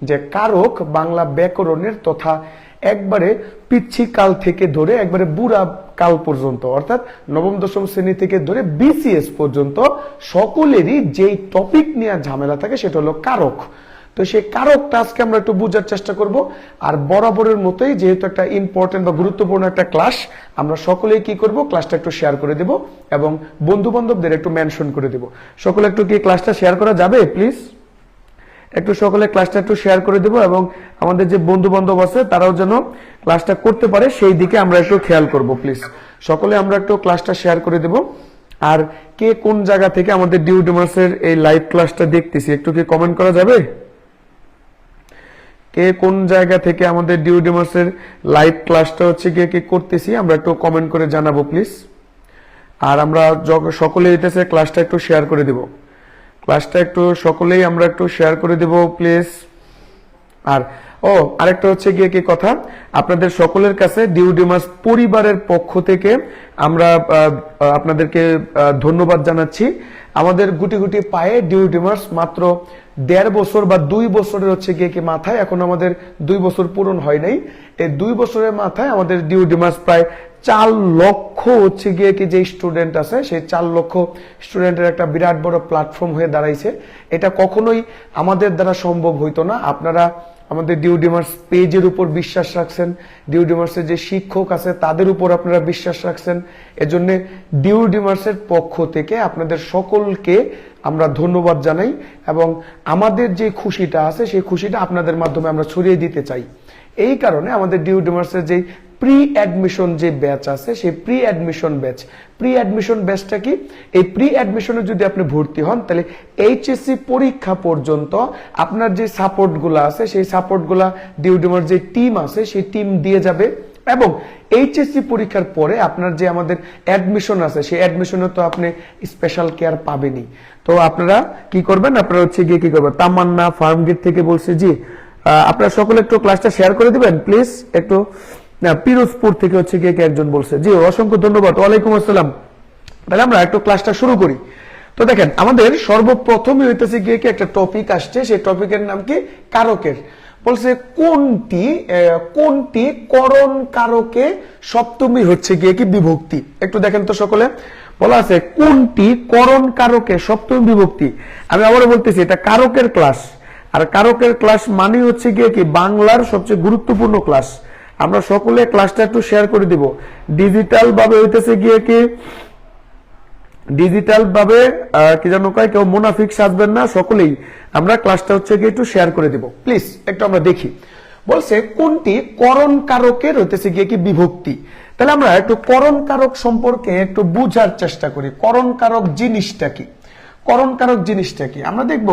যে কারক বাংলা ব্যাকরণের তথা একবারে পিচ্ছি কাল থেকে ধরে একবারে বুড়া কাল পর্যন্ত অর্থাৎ নবম দশম শ্রেণী থেকে ধরে বিসিএস পর্যন্ত সকলেরই যেই টপিক নিয়ে ঝামেলা থাকে সেটা হলো কারক। তো সেই কারকটা আজকে আমরা একটু বোঝার চেষ্টা করব। আর বরাবরের মতোই যেহেতু একটা ইম্পর্টেন্ট বা গুরুত্বপূর্ণ একটা ক্লাস, আমরা সকলেই কি করব, ক্লাসটা একটু শেয়ার করে দেব এবং বন্ধু বান্ধবদের একটু মেনশন করে দেব। সকলে একটু কি ক্লাসটা শেয়ার করা যাবে প্লিজ? একটু সকলে ক্লাসটা একটু শেয়ার করে দেব এবং আমাদের যে বন্ধু বান্ধব আছে তারাও যেন ক্লাসটা করতে পারে সেই দিকে আমরা একটু খেয়াল করব প্লিজ। সকলে আমরা একটু ক্লাসটা শেয়ার করে দেব। আর কে কোন জায়গা থেকে আমাদের ডিউডিমাসের এই লাইভ ক্লাসটা দেখতেছি একটু কি কমেন্ট করা যাবে? কে কোন জায়গা থেকে আমাদের ডিউডিমাসের লাইভ ক্লাসটা হচ্ছে গিয়ে কি করতেছি আমরা একটু কমেন্ট করে জানাবো প্লিজ। আর আমরা সকলে এটাছে ক্লাসটা একটু শেয়ার করে দেব। ক্লাসটা একটু সকলেই আমরা একটু শেয়ার করে দেব প্লিজ। আর আরেকটা হচ্ছে গিয়ে কি কথা, আপনাদের সকলের কাছে ডিউডিমাস পরিবারের পক্ষ থেকে আমরা আপনাদেরকে ধন্যবাদ জানাচ্ছি। আমাদের গুটি গুটি পায়ে ডিউডিমাস মাত্র 1.5 বছর বা 2 বছরের হচ্ছে গিয়ে কি মাথায়, এখন আমাদের 2 বছর পূরণ হয় নাই, এই 2 বছরের মাথায় আমাদের ডিউডিমাস প্রায় 4 লক্ষ হচ্ছে গিয়ে কি যে স্টুডেন্ট আছে সেই 4 লক্ষ স্টুডেন্টের একটা বিরাট বড় প্ল্যাটফর্ম হয়ে দাঁড়াইছে। এটা কখনোই আমাদের দ্বারা সম্ভব হইতো না। আপনারা আমাদের ডিউডিমাস পেজের উপর বিশ্বাস রাখছেন, ডিউডিমাসের যে শিক্ষক আছে তাদের উপর আপনারা বিশ্বাস রাখছেন। এজন্য ডিউডিমাসের পক্ষ থেকে আপনাদের সকলকে আমরা ধন্যবাদ জানাই এবং আমাদের যে খুশিটা আছে সেই খুশিটা আপনাদের মাধ্যমে আমরা ছড়িয়ে দিতে চাই। এই কারণে আমাদের ডিউডিমাসের যে প্রি অ্যাডমিশন যে ব্যাচ আছে সেই প্রি অ্যাডমিশন ব্যাচটা কি, এই প্রি অ্যাডমিশনে যদি আপনি ভর্তি হন তাহলে এইচএসসি পরীক্ষা পর্যন্ত আপনার যে সাপোর্টগুলো আছে সেই সাপোর্টগুলা ডিউডিমাস যে টিম আছে সেই টিম দিয়ে যাবে এবং এইচএসসি পরীক্ষার পরে আপনার যে আমাদের অ্যাডমিশন আছে সেই অ্যাডমিশনে তো আপনি স্পেশাল কেয়ার পাবেনই। তো আপনারা কি করবেন, আপনারা হচ্ছে গিয়ে কি করবেন, তামান্না ফার্মগেট থেকে বলছে জি আপনারা সকলে একটু ক্লাসটা শেয়ার করে দিবেন প্লিজ। একটু পিরোজপুর থেকে হচ্ছে গিয়ে একজন বলছে জি অসংখ্য ধন্যবাদ, ওয়ালাইকুম আসসালাম। তাহলে আমরা একটু ক্লাসটা শুরু করি। তো দেখেন আমাদের সর্বপ্রথমই হইতেছে গিয়ে কি একটা টপিক আসছে, সেই টপিকের নাম কি কারকের। বলছে কোনটি করণ কারকে সপ্তমী হচ্ছে গিয়ে কি বিভক্তি। একটু দেখেন তো সকলে, বলা আছে কোনটি করণ কারকে সপ্তমী বিভক্তি। আমি আবারও বলতেছি এটা কারকের ক্লাস, আর কারকের ক্লাস মানে হচ্ছে গিয়ে কি বাংলার সবচেয়ে গুরুত্বপূর্ণ ক্লাস। আমরা সকলে ক্লাসটা একটু শেয়ার করে দিব। ডিজিটাল ভাবে হইতেছে গিয়ে কি, ডিজিটাল ভাবে কি জানো কয়, কেউ মুনাফিক সাজবেন না, সকলেই আমরা ক্লাসটা হচ্ছে গিয়ে একটু শেয়ার করে দিব প্লিজ। একটু আমরা দেখি, বলছে কোনটি করণ কারকের হইতেছে গিয়ে কি বিভক্তি। তাহলে আমরা একটু করণ কারক সম্পর্কে একটু বুঝার চেষ্টা করি। করণ কারক জিনিসটা কি, করণ কারক জিনিসটা কি আমরা দেখব।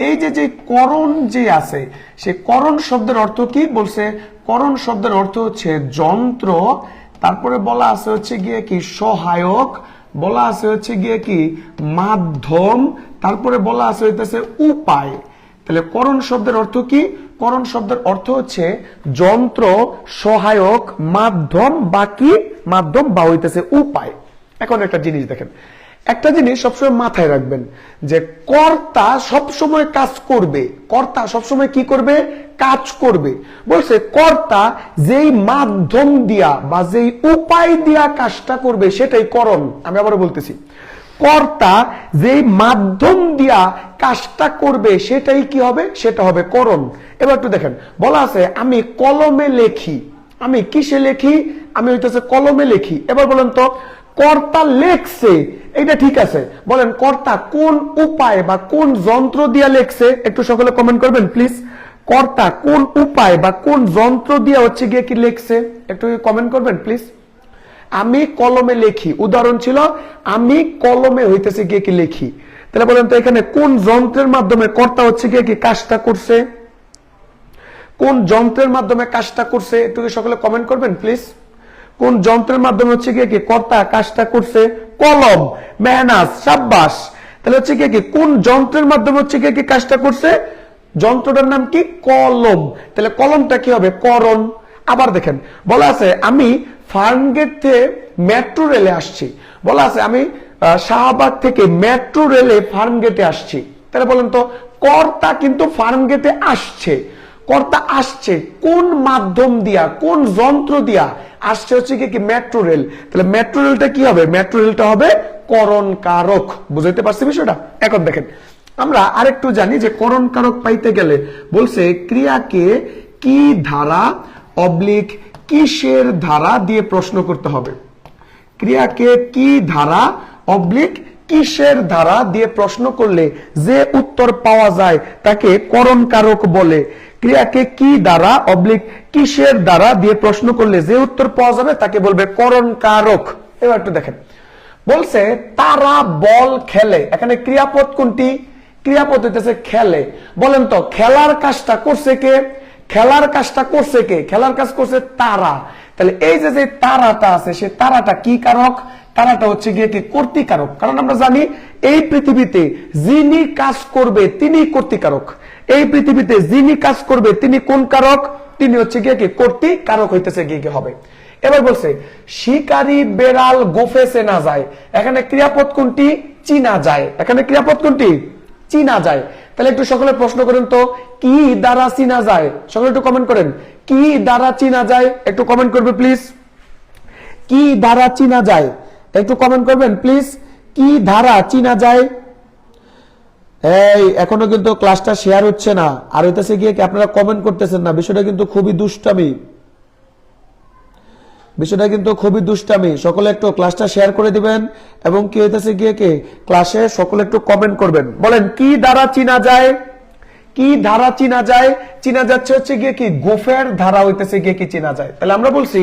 এই যে করণ যে আছে সে করণ শব্দের অর্থ কি, বলছে করণ শব্দের অর্থ হচ্ছে যন্ত্র, তারপরে বলা আছে হচ্ছে গিয়ে কি সহায়ক, বলা আছে হচ্ছে গিয়ে কি মাধ্যম, তারপরে বলা আছে হইতেছে উপায়। তাহলে করণ শব্দের অর্থ কি, করণ শব্দের অর্থ হচ্ছে যন্ত্র, সহায়ক, মাধ্যম, বাকি মাধ্যম বা হইতেছে উপায়। এখন একটা জিনিস দেখেন, একটা জিনিস সবসময় মাথায় রাখবেন যে কর্তা সবসময় কাজ করবে, কর্তা সবসময় কি করবে, কাজ করবে। বলছে কর্তা যেই মাধ্যম দিয়া বা যেই উপায় দিয়া কাজটা করবে সেটাই করণ। আমি আবারও বলতেছি, কর্তা যেই মাধ্যম দিয়া কাজটা করবে সেটাই কি হবে, সেটা হবে করণ। এবার একটু দেখেন, বলা আছে আমি কলমে লেখি, আমি কিসে লেখি, আমি হইতেছে কলমে লেখি। এবার বলেন তো কর্তা লেখছে, এটা ঠিক আছে, বলেন কর্তা কোন উপায় বা কোন যন্ত্র দিয়া লেখছে, একটু সকলে কমেন্ট করবেন প্লিজ। কর্তা কোন উপায় বা কোন যন্ত্র দিয়া হচ্ছে গিয়ে কি লেখছে, একটু কমেন্ট করবেন প্লিজ। আমি কলমে লেখি, উদাহরণ ছিল আমি কলমে হইতেছে গিয়ে কি লেখি। তাহলে বলেন তো এখানে কোন যন্ত্রের মাধ্যমে কর্তা হচ্ছে গিয়ে কি কাজটা করছে, কোন যন্ত্রের মাধ্যমে কাজটা করছে, একটু সকলে কমেন্ট করবেন প্লিজ। কোন যন্ত্রের মাধ্যমে হচ্ছে গিয়ে কি কর্তা কাজটা করছে, কলম, মেহনাজ, সাব্বাস। তাহলে হচ্ছে গিয়ে কি কোন যন্ত্রের মাধ্যমে হচ্ছে গিয়ে কি কাজটা করছে, যন্ত্রটার নাম কি কলম। তাহলে কলমটা কি হবে, করণ। আবার দেখেন বলা আছে আমি ফার্মগেট থেকে মেট্রো রেলে আসছি, বলা আছে আমি শাহবাগ থেকে মেট্রো রেলে ফার্মগেটে আসছি। তাহলে বলেন তো কর্তা কিন্তু ফার্মগেটে আসছে, কর্তা আসছে কোন মাধ্যম দিয়া, কোন যন্ত্র দিয়া আসছে, হচ্ছে কি মেট্রো রেল। তাহলে মেট্রো রেলটা কি হবে? মেট্রো রেলটা হবে করণ কারক। বুঝতে পারছি বিষয়টা? এখন দেখেন, আমরা আরেকটু জানি যে করণ কারক পাইতে গেলে বলছে ক্রিয়াকে কি ধারা অবলিক কিসের ধারা দিয়ে প্রশ্ন করতে হবে। ক্রিয়াকে কি ধারা অবলিক কিসের ধারা দিয়ে প্রশ্ন করলে যে উত্তর পাওয়া যায় তাকে করণ কারক বলে। ক্রিয়াকে কি দ্বারা অবলিক কিসের দ্বারা দিয়ে প্রশ্ন করলে যে উত্তর পাওয়া যাবে তাকে বলবে করণ কারক। এবার একটু দেখেন, বলছে তারা বল খেলে। এখানে ক্রিয়াপদ কোনটি? ক্রিয়াপদ হইতেছে খেলে। বলেন তো খেলার কাজটা করছে কে? খেলার কাজটা করছে কে? খেলার কাজ করছে তারা। তাহলে এই যে তারাটা আছে, সে তারাটা কি কারক? তারাটা হচ্ছে গিয়ে কি কর্তৃকারক। কারণ আমরা জানি এই পৃথিবীতে যিনি কাজ করবে তিনি কর্তৃকারক। এই পৃথিবীতে যিনি কাজ করবে তিনি কোন কারক? তিনি হচ্ছে গিয়ে কি কর্তৃকারক হইতেছে গিয়ে হবে। এবার বলছে শিকারী বেড়াল গোফে চেনা যায়। এখানে ক্রিয়াপদ কোনটি? চিনা যায়। এখানে ক্রিয়াপদ কোনটি? চিনা যায়। তাহলে একটু সকলে প্রশ্ন করেন তো, কি দ্বারা চিনা যায়? সকলে একটু কমেন্ট করেন, কি দ্বারা চিনা যায়? একটু কমেন্ট করবে প্লিজ। কি দ্বারা চিনা যায়? একটু কমেন্ট করবেন প্লিজ। কি ধারা চিনা যায়? এই এখনো কিন্তু ক্লাসটা শেয়ার হচ্ছে না, আর হইতেছে গিয়ে কি আপনারা কমেন্ট করতেছেন না। বিষয়টা কিন্তু খুবই দুষ্টামি, বিষয়টা কিন্তু খুবই দুষ্টামি। সকলে একটু ক্লাসটা শেয়ার করে দিবেন এবং কি হইতেছে গিয়ে কি ক্লাসে সকলে একটু কমেন্ট করবেন। বলেন কি দ্বারা চিনা যায়? কি ধারা চিনা যায়? চিনা যাচ্ছে হচ্ছে গিয়ে কি গোফের ধারা হইতেছে গিয়ে কি চিনা যায়। তাহলে আমরা বলছি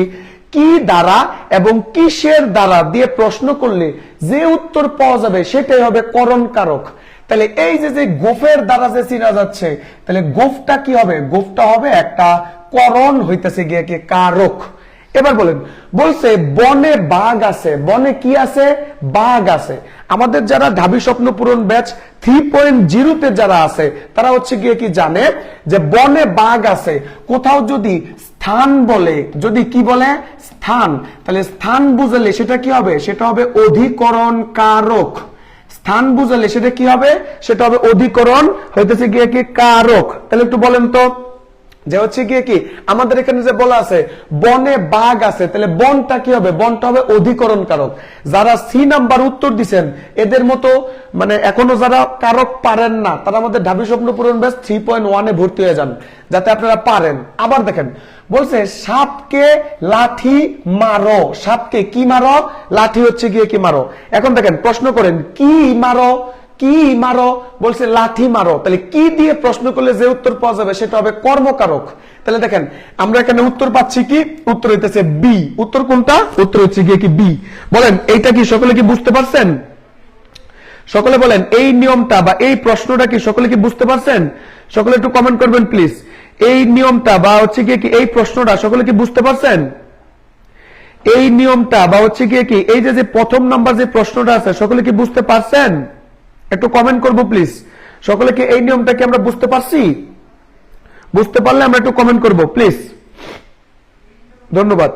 কি দ্বারা এবং কিসের দ্বারা দিয়ে প্রশ্ন করলে যে উত্তর পাওয়া যাবে সেটাই হবে করণ কারক। তাহলে এই যে গোফের দ্বারা যে চিনা যাচ্ছে, তাহলে গোফটা কি হবে? গোফটা হবে একটা করণ হইতেছে গিয়ে কি কারক। এবার বলেন, বলছে বনে বাঘ আছে। বনে কি আছে? বাঘ আছে। আমাদের যারা ঢাবি স্বপ্ন পূরণ ব্যাচ 3.0 তে যারা আছে তারা হচ্ছে গিয়ে কি জানে যে বনে বাঘ আছে। কোথাও যদি স্থান বলে, যদি কি বলে স্থান, তাহলে স্থান বুঝালে সেটা কি হবে? সেটা হবে অধিকরণ কারক। স্থান বুঝালে সেটা কি হবে? সেটা হবে অধিকরণ হইতেছে গিয়ে কি কারক। তাহলে একটু বলেন তো, যে হচ্ছে গিয়ে কি আমাদের এখানে যে বলা আছে বনে বাঘ আছে, তাহলে বনটা কি হবে? বনটা হবে অধিকরণ কারক। যারা সি নাম্বার উত্তর দিচ্ছেন এদের মতো মানে এখনো যারা কারক পারেন না তারা আমাদের ঢাবি স্বপ্ন পূরণ ব্যাচ 3.1 এ ভর্তি হয়ে যান যাতে আপনারা পারেন। আবার দেখেন, বলছে সাপকে লাঠি মারো। সাপকে কি মারো? লাঠি হচ্ছে গিয়ে কি মারো। এখন দেখেন প্রশ্ন করেন কি মারো? কি মারো? বলছে লাঠি মারো। তাহলে কি দিয়ে প্রশ্ন করলে যে উত্তর পাওয়া যাবে সেটা হবে কর্মকারক। তাহলে দেখেন আমরা এখানে উত্তর পাচ্ছি কি? উত্তর হইতেছে বি। উত্তর কোনটা? উত্তর হচ্ছে গিয়ে কি বি। বলেন এইটা কি সকলে কি বুঝতে পারছেন? সকলে বলেন এই নিয়মটা বা এই প্রশ্নটা কি সকলে কি বুঝতে পারছেন? সকলে একটু কমেন্ট করবেন প্লিজ। এই নিয়মটা বা হচ্ছে গিয়ে কি এই প্রশ্নটা সকলে কি বুঝতে পারছেন? এই নিয়মটা বা হচ্ছে গিয়ে কি এই যে প্রথম নাম্বার যে প্রশ্নটা আছে সকলে কি বুঝতে পারছেন? একটু কমেন্ট করবো প্লিজ। সকলে কি এই নিয়মটা কি আমরা বুঝতে পারছি? বুঝতে পারলে আমরা একটু কমেন্ট করবো প্লিজ। ধন্যবাদ।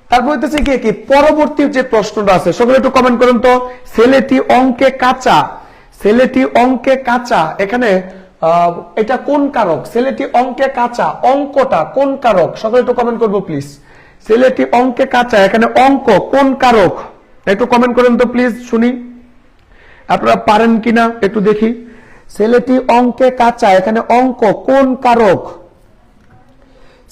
তারপর হইতেছে কি পরবর্তী যে প্রশ্নটা আছে সকলে একটু কমেন্ট করুন তো। ছেলেটি অঙ্কে কাঁচা। ছেলেটি অঙ্কে কাঁচা, এখানে এটা কোন কারক? ছেলেটি অঙ্কে কাঁচা, অঙ্কটা কোন কারক? সকলে একটু কমেন্ট করবো প্লিজ। ছেলেটি অঙ্কে কাঁচা, এখানে অঙ্ক কোন কারক? একটু কমেন্ট করুন তো প্লিজ, শুনি আপনারা পারেন কিনা একটু দেখি। ছেলেটি অঙ্কে কাঁচা, এখানে অঙ্ক কোন কারক?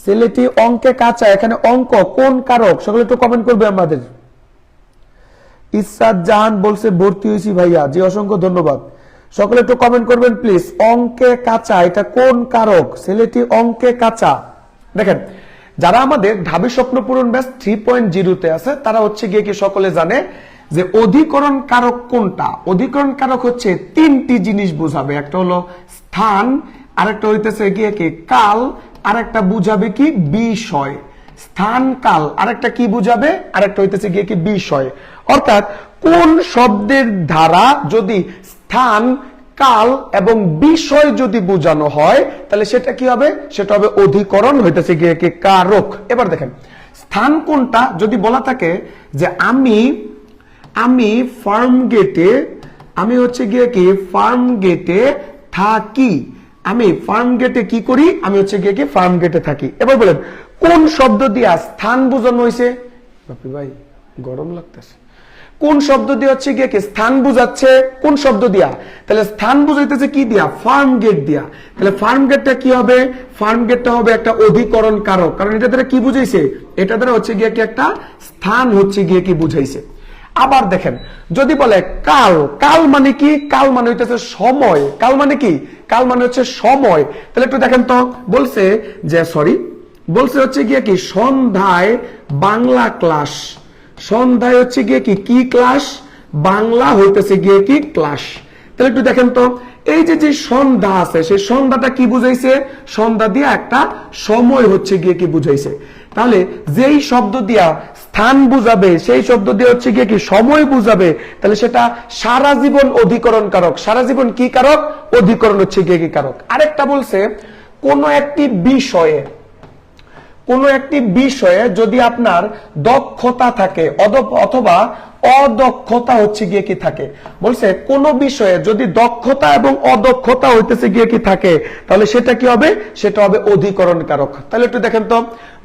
ছেলেটি অঙ্কে কাঁচা, এখানে অঙ্ক কোন কারক? সকলে একটু কমেন্ট করবে আমাদের। ইসাদ জাহান বলছে ভর্তি হয়েছি ভাইয়া, জি অসংখ্য ধন্যবাদ। সকলে একটু কমেন্ট করবেন প্লিজ। অঙ্কে কাঁচা এটা কোন কারক? ছেলেটি অঙ্কে কাঁচা। দেখেন যারা আমাদের ঢাবি স্বপ্ন পূরণ ব্যাচ 3.0 তে আছে তারা হচ্ছে গিয়ে কি সকলে জানে যে অধিকরণ কারক কোনটা। অধিকরণ কারক হচ্ছে তিনটি জিনিস বুঝাবে, একটা হলো স্থান, আরেকটা হইতেছে গিয়ে কি কাল, আরেকটা বুঝাবে কি বিষয়। স্থান কাল আরেকটা কি বুঝাবে? আরেকটা হইতেছে গিয়ে কি বিষয়। অর্থাৎ কোন শব্দের দ্বারা যদি স্থান কাল এবং বিষয় যদি বোঝানো হয় তাহলে সেটা কি হবে? সেটা হবে অধিকরণ হইতেছে গিয়ে কি কারক। এবার দেখেন স্থান কোনটা যদি বলা থাকে যে আমি ফার্ম গেটে, আমি হচ্ছে গিয়ে কি ফার্ম গেটে থাকি, আমি ফার্ম গেটে কি করি, আমি হচ্ছে গিয়ে কি ফার্ম গেটে থাকি। এবার বলেন কোন শব্দ দিয়া স্থান বোঝানো হয়েছে? বাপি ভাই গরম লাগতেছে। কোন শব্দ দিয়ে হচ্ছে গিয়ে কি স্থান বুঝাচ্ছে? কোন শব্দ দিয়া? তাহলে স্থান বুঝাইতেছে কি দিয়া? ফার্ম গেট দিয়া। তাহলে ফার্ম গেটটা কি হবে? ফার্ম গেটটা হবে একটা অধিকরণ কারক, কারণ এটা দ্বারা কি বুঝাইছে? এটা দ্বারা হচ্ছে গিয়ে কি একটা স্থান হচ্ছে গিয়ে কি বুঝাইছে। আবার দেখেন যদি বলে কাল, কাল মানে কি? কাল মানে হইতেছে সময়। কাল মানে কি? কাল মানে হচ্ছে সময়। তাহলে একটু দেখেন তো, বলছে যে বলছে হচ্ছে গিয়ে কি সন্ধ্যায় বাংলা ক্লাস। সন্ধ্যায় হচ্ছে গিয়ে কি কি ক্লাস? বাংলা হইতেছে গিয়ে কি ক্লাস। তাহলে একটু দেখেন তো, এই যে যে সন্ধ্যা আছে সেই সন্ধ্যাটা কি বুঝাইছে? সন্ধ্যা দিয়ে একটা সময় হচ্ছে গিয়ে কি বুঝাইছে। তাহলে যেই শব্দ দিয়া স্থান বুঝাবে সেই শব্দ দিয়ে হচ্ছে গিয়ে কি সময় বুঝাবে, তাহলে সেটা সারা জীবন অধিকরণ কারক। সারা জীবন কি কারক? অধিকরণ হচ্ছে গিয়ে কি কারক। আরেকটা বলছে কোন একটি বিষয়ে যদি আপনার দক্ষতা থাকে অথবা অদক্ষতা হচ্ছে গিয়ে কি থাকে। বলছে কোন বিষয়ে যদি দক্ষতা এবং অদক্ষতা হইতেছে গিয়ে কি থাকে, তাহলে সেটা কি হবে? সেটা হবে অধিকরণ কারক। তাহলে একটু দেখেন তো,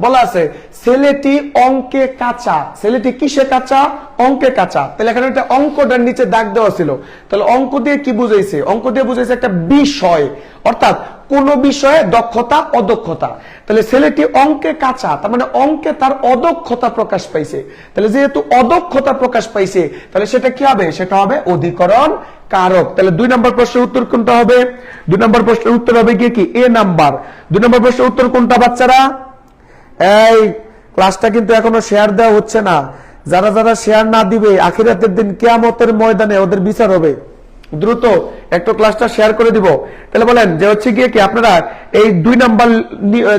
বলা আছে ছেলেটি অঙ্কে কাঁচা। ছেলেটি কিসে কাঁচা? অঙ্কে কাঁচা। তাহলে এখানে একটা অঙ্কটার নিচে দাগ দেওয়া ছিল। তাহলে অঙ্ক দিয়ে কি বুঝাইছে? অঙ্ক দিয়ে বুঝাইছে একটা বিষয়, অর্থাৎ কোন বিষয়ে দক্ষতা অদক্ষতা। তাহলে ছেলেটি অঙ্কে কাঁচা, তার মানে অঙ্কে তার অদক্ষতা প্রকাশ পাইছে। তাহলে যেহেতু অদক্ষতা প্রকাশ পাইছে, তাহলে সেটা কি হবে? সেটা হবে অধিকরণ কারক। তাহলে 2 নম্বর প্রশ্নের উত্তর কোনটা হবে? 2 নম্বর প্রশ্নের উত্তর হবে গিয়ে কি এ নাম্বার। 2 নম্বর প্রশ্নের উত্তর কোনটা বাচ্চারা? এই ক্লাসটা কিন্তু এখনো শেয়ার দেওয়া হচ্ছে না। যারা যারা শেয়ার না দিবে আখিরাতের দিন কিয়ামতের ময়দানে ওদের বিচার হবে। দ্রুত একটু ক্লাসটা শেয়ার করে দিব। তাহলে বলেন যে হচ্ছে গিয়ে কি আপনারা এই 2 নাম্বার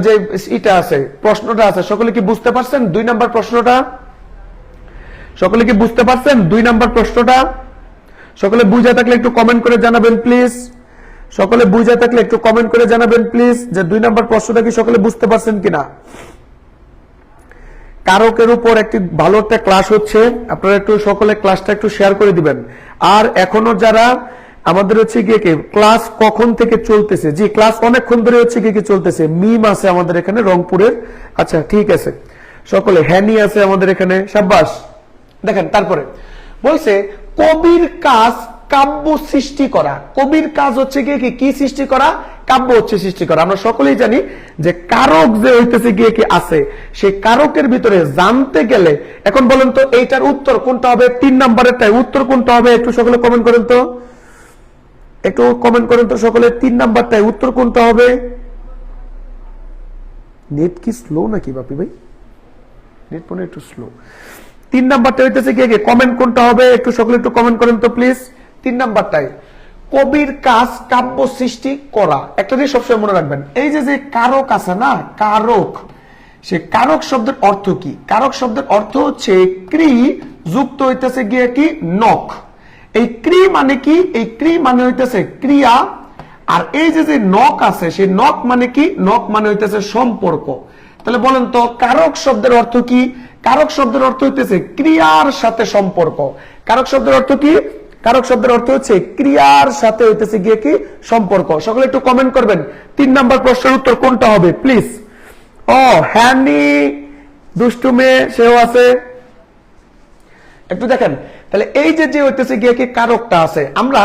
যে এটা আছে, প্রশ্নটা আছে, সকলে কি বুঝতে পারছেন? 2 নাম্বার প্রশ্নটা সকলে কি বুঝতে পারছেন? 2 নাম্বার প্রশ্নটা সকলে বুঝে থাকলে একটু কমেন্ট করে জানাবেন প্লিজ। সকলে বুঝে থাকলে একটু কমেন্ট করে জানাবেন প্লিজ যে 2 নাম্বার প্রশ্নটা কি সকলে বুঝতে পারছেন কিনা। কারকের উপর একটি ভালো একটা ক্লাস হচ্ছে, আপনারা একটু সকলে ক্লাসটা একটু শেয়ার করে দিবেন। আর এখনো যারা আমাদের হচ্ছে গিয়ে কি ক্লাস কখন থেকে চলতেছে? জি ক্লাস অনেকক্ষণ ধরে হচ্ছে গিয়ে কি চলতেছে। মিম আছে আমাদের এখানে রংপুরের। আচ্ছা ঠিক আছে, সকলে হ্যানি আছে আমাদের এখানে, সাব্বাস। দেখেন তারপরে বলছে কবির কাজ কাব্য সৃষ্টি করা। কবির কাজ হচ্ছে গিয়ে কি সৃষ্টি করা? কাব্য হচ্ছে সৃষ্টি করা। আমরা সকলেই জানি যে কারক যে হইতেছে গিয়ে কি আছে, সেই কারকের ভিতরে জানতে গেলে এখন বলেন তো এইটার উত্তর কোনটা হবে? 3 নাম্বারেরটাই উত্তর কোনটা হবে? একটু সকলে কমেন্ট করেন তো, একটু কমেন্ট করেন তো সকলে। 3 নাম্বারটাই উত্তর কোনটা হবে? নেট কি স্লো নাকি বাপি ভাই? নেট মনে একটু স্লো। 3 নাম্বারটা হইতেছে গিয়ে কমেন্ট কোনটা হবে? একটু সকলে একটু কমেন্ট করেন তো প্লিজ। 3 নাম্বারটাই কবির কাজ কাব্য সৃষ্টি করা। একটা জিনিস সবসময় মনে রাখবেন, এই যে যে কারক আছে না, কারক, সে কারক শব্দের অর্থ কি? কারক শব্দের অর্থ হচ্ছে ক্রি যুক্ত হইতেছে গিয়ে কি নক। এই ক্রি মানে কি? এই ক্রি মানে হইতেছে ক্রিয়া। আর এই যে যে নক আছে, সেই নক মানে কি? নক মানে হইতেছে সম্পর্ক। তাহলে বলেন তো কারক শব্দের অর্থ কি? কারক শব্দের অর্থ হইতেছে ক্রিয়ার সাথে সম্পর্ক। কারক শব্দের অর্থ কি? কারক শব্দের অর্থ হচ্ছে ক্রিয়ার সাথে হইতেছে গিয়ে কি সম্পর্ক। সকলে একটু কমেন্ট করবেন 3 নাম্বার প্রশ্নের উত্তর কোনটা হবে প্লিজ। ও হ্যানি দুষ্টু মেয়ে সেও আছে, একটু দেখেন। তাহলে এই যে যে হইতেছে গিয়ে কি কারকটা আছে, আমরা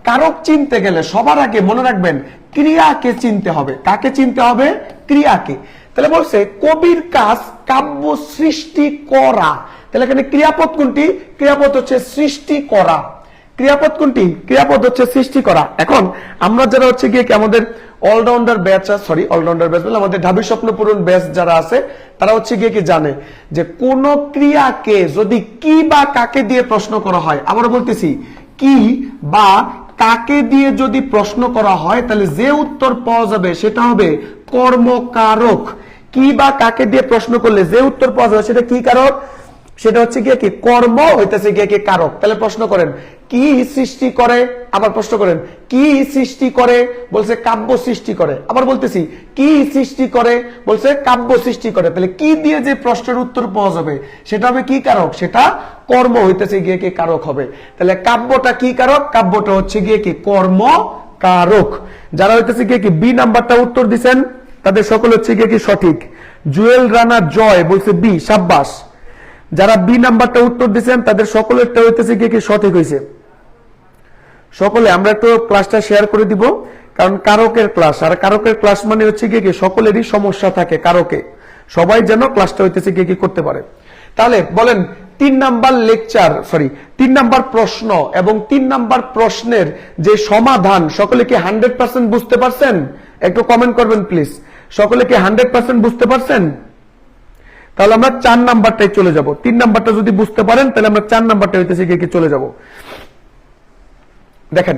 কারক চিনতে গেলে সবার আগে মনে রাখবেন ক্রিয়াকে চিনতে হবে। কাকে চিনতে হবে? ক্রিয়াকে। তাহলে বলছে কবির কাজ কাব্য সৃষ্টি করা। তাহলে এখানে ক্রিয়াপদ কোনটি? ক্রিয়াপদ হচ্ছে সৃষ্টি করা। ক্রিয়াপদ কোনটি? ক্রিয়াপদ হচ্ছে সৃষ্টি করা। এখন আমরা যারা হচ্ছে গিয়ে আমাদের all-rounder batch, sorry all-rounder batch বলে আমাদের ঢাবি স্বপ্ন পূরণ ব্যাচ যারা আছে, তারা হচ্ছে গিয়ে কি জানে যে কোন ক্রিয়াকে যদি কি বা কাকে দিয়ে প্রশ্ন করা হয়, আমরা বলতেছি কি বা কাকে দিয়ে যদি প্রশ্ন করা হয়, তাহলে যে উত্তর পাওয়া যাবে সেটা হবে কর্মকারক। কি বা কাকে দিয়ে প্রশ্ন করলে যে উত্তর পাওয়া যাবে সেটা কি কারক? সেটা হচ্ছে গিয়ে কি কর্ম হইতেছে গিয়ে কি কারক। তাহলে প্রশ্ন করেন কি সৃষ্টি করে? আবার প্রশ্ন করেন কি সৃষ্টি করে? বলছে কাব্য সৃষ্টি করে। আবার বলতেছি কি সৃষ্টি করে? বলছে কাব্য সৃষ্টি করে। তাহলে কি দিয়ে যে প্রশ্নের উত্তর পাওয়া যাবে সেটা হবে কি কারক? সেটা কর্ম হইতেছে গিয়ে কি কারক হবে। তাহলে কাব্যটা কি কারক? কাব্যটা হচ্ছে গিয়ে কি কর্ম কারক। যারা হইতেছে গিয়ে কি বি নাম্বারটা উত্তর দিচ্ছেন তাদের সকল হচ্ছে গিয়ে কি সঠিক। জুয়েল রানা জয় বলছে বি, সাব্বাস। যারা বি নাম্বারটা উত্তর দিচ্ছেন তাদের সকলেরটা হইতেছে গিয়ে কি সঠিক হয়েছে। সকলে আমরা একটু ক্লাসটা শেয়ার করে দিব, কারণ কারকের ক্লাস, আর কারকের ক্লাস মানে হচ্ছে গিয়ে কি সকলেরই সমস্যা থাকে কারকে, সবাই যেন ক্লাসটা হইতেছে গিয়ে কি করতে পারে। তাহলে বলেন 3 নাম্বার লেকচার, সরি 3 নাম্বার প্রশ্ন এবং 3 নাম্বার প্রশ্নের যে সমাধান সকলে কি 100% বুঝতে পারছেন? একটু কমেন্ট করবেন প্লিজ। সকলে কি 100% বুঝতে পারছেন? তাহলে আমরা 4 নাম্বারটাই চলে যাব। 3 নাম্বারটা যদি বুঝতে পারেন তাহলে আমরা 4 নাম্বারটা হইতেছে গিয়ে কি চলে যাব। দেখেন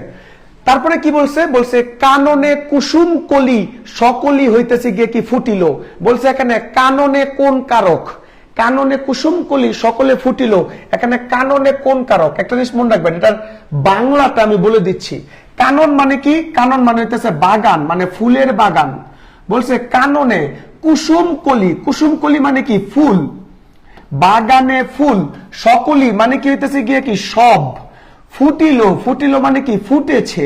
তারপরে কি বলছে, বলছে কাননে কুসুম কলি সকলি হইতেছে গিয়ে কি ফুটিল। বলছে এখানে কাননে কোন কারক? কাননে কুসুম কলি সকলে ফুটিল, এখানে কাননে কোন কারক? একটা জিনিস মনে রাখবেন, এটার বাংলাটা আমি বলে দিচ্ছি। কানন মানে কি? কানন মানে হইতেছে বাগান, মানে ফুলের বাগান। বলছে কাননে কুসুম কলি, কুসুম কলি মানে কি? ফুল। বাগানে ফুল, সকলি মানে কি হইতেছে গিয়ে কি? সব। ফুটিল, ফুটিল মানে কি? ফুটেছে।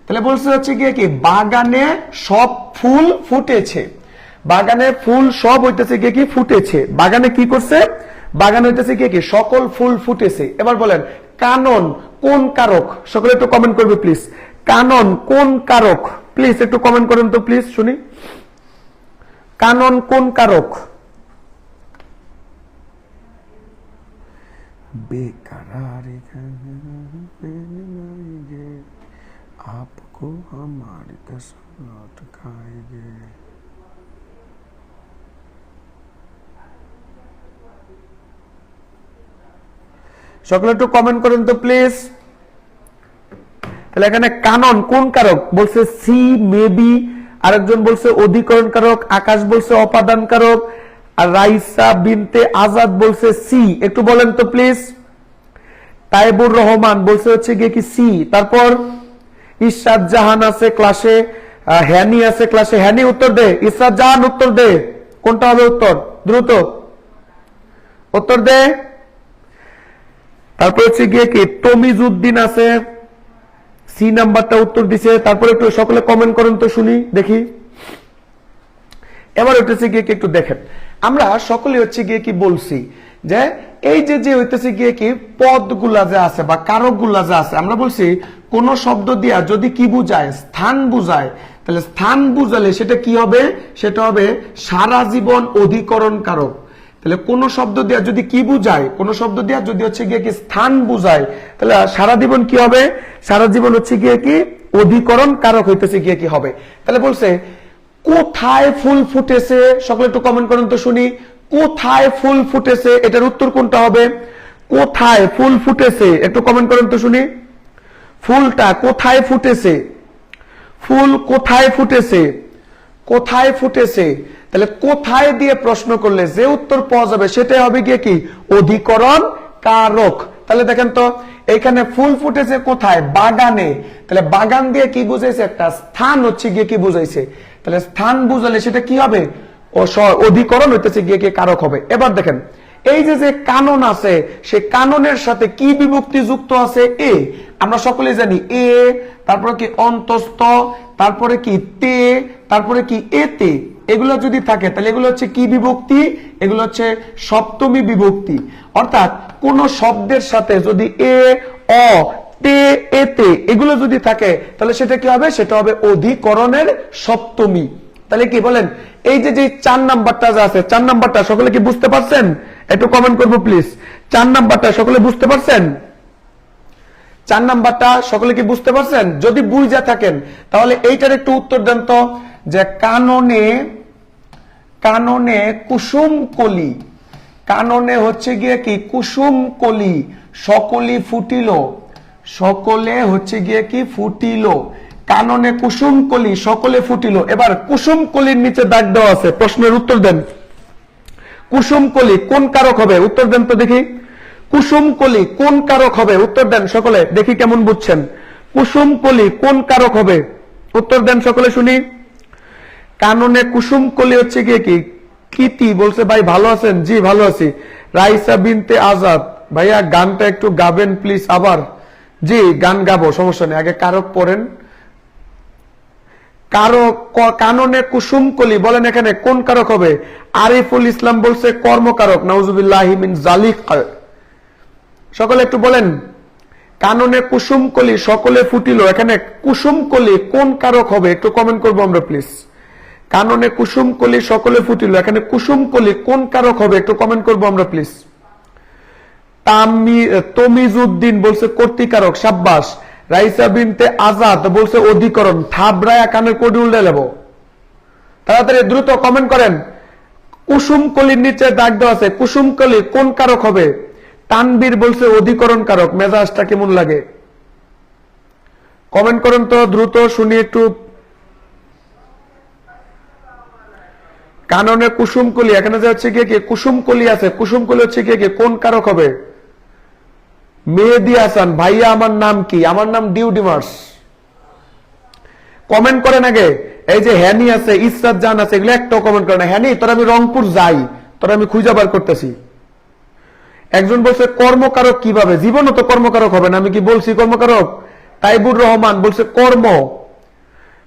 তাহলে বলছে হচ্ছে গিয়ে কি বাগানে সব ফুল ফুটেছে। বাগানে ফুল সব হইতেছে গিয়ে কি? ফুটেছে। বাগানে কি করছে? বাগানে হইতেছে গিয়ে কি? সকল ফুল ফুটেছে। এবার বলেন কানন কোন কারক? সকলে একটু কমেন্ট করবে প্লিজ। কানন কোন কারক? প্লিজ একটু কমেন্ট করেন তো প্লিজ, শুনি। কানন কোন কারক? बेकरार आपको हमारी कसम लौट खाएंगे। সকলে একটু কমেন্ট করেন তো প্লিজ। তাহলে এখানে কানন কোন কারক? বলছে সি মেবি, আরেকজন বলছে অধিকরণ কারক, আকাশ বলছে অপাদান কারক, আর রাইসা বিনতে আজাদ বলছে সি। একটু বলেন তো প্লিজ। তাইবুর রহমান বলছে হচ্ছে গিয়ে কি সি। তারপর ইশরাত জাহান আছে ক্লাসে, হ্যানি আছে ক্লাসে। হ্যানি উত্তর দে, ইশরাত জাহান উত্তর দে, কোনটা হবে উত্তর? দ্রুত উত্তর দে। তারপর হচ্ছে গিয়ে কি তমিজউদ্দিন আছে, সি নাম্বারটা উত্তর দিছে। তারপরে একটু সকলে কমেন্ট করেন তো শুনি, দেখি। এবার হচ্ছে গিয়ে কি একটু দেখেন, আমরা সকলে হচ্ছে গিয়ে কি বলছি যে এই যে হইতেছে গিয়ে কি পদগুলা যে আছে বা কারকগুলা যে আছে, আমরা বলছি কোন শব্দ দিয়া যদি কি বুঝায়? স্থান বুঝায়। তাহলে স্থান বুঝালে সেটা কি হবে? সেটা হবে সারা জীবন অধিকরণ কারক। তাহলে কোন শব্দ দিয়া যদি কি বুঝায়? কোন শব্দ দিয়া যদি হচ্ছে গিয়ে কি স্থান বুঝায়, তাহলে সারা জীবন কি হবে? সারা জীবন হচ্ছে গিয়ে কি অধিকরণ কারক হইতেছে গিয়ে কি হবে। তাহলে বলছে কোথায় ফুল ফুটেছে? সকলে একটু কমেন্ট করেন তো শুনি। কোথায় ফুল ফুটেছে, এটার উত্তর কোনটা হবে? কোথায় ফুল ফুটেছে, একটু কমেন্ট করেন তো শুনি। ফুলটা কোথায় ফুটেছে? ফুল কোথায় ফুটেছে? কোথায় ফুটেছে? তাহলে কোথায় দিয়ে প্রশ্ন করলে যে উত্তর পাওয়া যাবে সেটাই হবে গিয়ে কি অধিকরণ কারক। তাহলে দেখেন তো এখানে ফুল ফুটেছে কোথায়? বাগানে। তাহলে বাগান দিয়ে কি বুঝাইছে? একটা স্থান হচ্ছে গিয়ে কি বুঝাইছে। তাহলে স্থান বুঝালে সেটা কি হবে? অধিকরণ হইতেছে গিয়ে কি কারক হবে। এবার দেখেন এই যে কানন আছে, সে কাননের সাথে কি বিভক্তি যুক্ত আছে? এ। আমরা সকলে জানি এ, তারপরে কি অন্তস্থ, তারপরে কি তে, তারপরে কি এতে। এগুলো যদি থাকে তাহলে এগুলো হচ্ছে কি বিভক্তি? এগুলো হচ্ছে সপ্তমী বিভক্তি। অর্থাৎ কোন শব্দের সাথে যদি এ, অ, তে, এতে এগুলো যদি থাকে তাহলে সেটা কি হবে? সেটা হবে অধিকরণের সপ্তমী। তাহলে কি বলেন এই যে 4 নাম্বারটা যা আছে, 4 নাম্বারটা সকলে কি বুঝতে পারছেন? একটু কমেন্ট করবো প্লিজ। 4 নাম্বারটা সকলে বুঝতে পারছেন? 4 নাম্বারটা সকলে কি বুঝতে পারছেন? যদি বুঝা থাকেন তাহলে এইটার একটু উত্তর দেন তো, যে কাননে, কাননে কুসুম কলি, কাননে হচ্ছে গিয়ে কি কুসুম কলি সকলি ফুটিল, সকলে হচ্ছে গিয়ে কি ফুটিল। কাননে কুসুম কলি সকলে ফুটিল। এবার কুসুম কলির নিচে দাগ দেওয়া আছে, প্রশ্নের উত্তর দেন। কুসুম কলি কোন কারক হবে? উত্তর দেন তো দেখি। কুসুম কলি কোন কারক হবে? উত্তর দেন সকলে, দেখি কেমন বুঝছেন। কুসুম কলি কোন কারক হবে? উত্তর দেন সকলে শুনি। কাননে কুসুম কলি হচ্ছে গিয়ে কি কীতি। বলছে ভাই ভালো আছেন? জি ভালো আছি। রাইসা বিনতে আজাদ, ভাইয়া গানটা একটু গাবেন প্লিজ। আবার জি গান গাবো, সমস্যা নেই, আগে কারক পড়েন, কাননে কুসুম কলি, বলেন এখানে কোন কারক হবে? আরিফুল ইসলাম বলছে কর্মকারক, নাউজুবিল্লাহি মিন জালিক। সকলে একটু বলেন, কাননে কুসুম কলি সকলে ফুটিল, এখানে কুসুম কলি কোন কারক হবে? একটু কমেন্ট করবো আমরা প্লিজ। কাননে কুসুম কলি সকলে ফুটিল, এখানে কুসুম কলি কোন কারক হবে? একটু কমেন্ট করবো আমরা প্লিজ। তমিজউদ্দিন বলছে কর্তৃকারক, সাব্বাস। রাইসা বিনতে আজাদ বলছে অধিকরণ। থাবরায়া কানের কোডি উল্টে নেব, তাড়াতাড়ি দ্রুত কমেন্ট করেন। কুসুম কলির নিচে দাগ দেওয়া আছে, কুসুম কলি কোন কারক হবে? তানবীর বলছে অধিকরণ কারক। মেজাজটা কেমন লাগে কমেন্ট করেন তো দ্রুত, শুনি একটু। কাননে কুসুম কলি, এখানে যে হচ্ছে কি কুসুম কলি আছে, কুসুম কলি হচ্ছে কি কোন কারক হবে? মেহেদি হাসান, ভাইয়া আমার নাম কি? আমার নাম ডিউডিমার্স। কমেন্ট করেন আগে। এই যে হ্যানি আছে, ইসরাত জান আছে, এগুলো একটাও কমেন্ট করে না। হ্যানি তোর আমি রংপুর যাই, তোর আমি খুঁজে বার করতেছি। একজন বলছে কর্মকারক কিভাবে? জীবনও তো কর্মকারক হবে না, আমি কি বলছি কর্মকারক? তাইবুর রহমান বলছে কর্ম।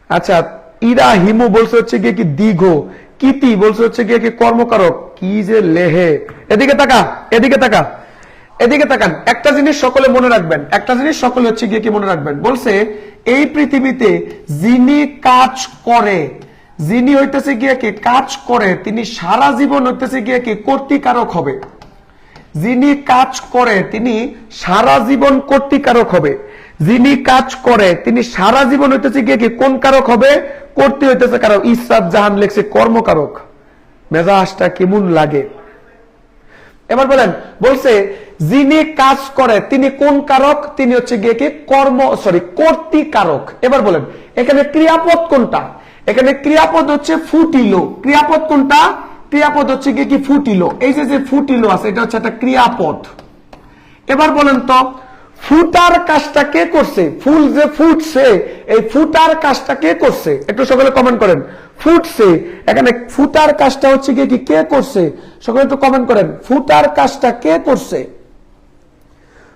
আচ্ছা, ইরা হিমু বলছে হচ্ছে গিয়ে কি দীর্ঘ। কিতি বলছে হচ্ছে গিয়ে কি কর্মকারক। কি যে লেহে, এদিকে তাকা, এদিকে তাকা, এদিকে তাকান। একটা জিনিস সকলে মনে রাখবেন, একটা জিনিস সকলে হচ্ছে গিয়ে কি মনে রাখবেন। বলছে এই পৃথিবীতে যিনি কাজ করে, যিনি হইতেছে গিয়ে কি কাজ করে, তিনি সারা জীবন হইতেছে গিয়ে কি কর্তৃকারক হবে। যিনি কাজ করে তিনি সারা জীবন কর্তৃকারক হবে। যিনি কাজ করে তিনি সারা জীবন হইতেছে গিয়ে কি কোন কারক হবে? কর্তৃ হইতেছে কারক। ইসরাত জাহান লেখছে কর্মকারক। মেজাজটা কেমন লাগে এবার বলেন। বলছে যিনি কাজ করে তিনি কোন কারক? তিনি হচ্ছে গিয়ে কি কর্তৃকারক। এবার বলেন এখানে ক্রিয়াপদ কোনটা? এখানে ক্রিয়াপদ হচ্ছে ফুটিল। ক্রিয়াপদ কোনটা? ক্রিয়াপদ হচ্ছে গিয়ে কি ফুটিল। এই যে ফুটিল আছে, এটা হচ্ছে একটা ক্রিয়াপদ। এবার বলেন তো ফুটার কাজটা কে করছে? ফুল যে ফুটছে, এই ফুটার কাজটা কে করছে? একটু সকলে কমেন্ট করেন। ফুটছে, এখানে ফুটার কাজটা হচ্ছে গিয়ে কি কে করছে? সকলে একটু কমেন্ট করেন। ফুটার কাজটা কে করছে?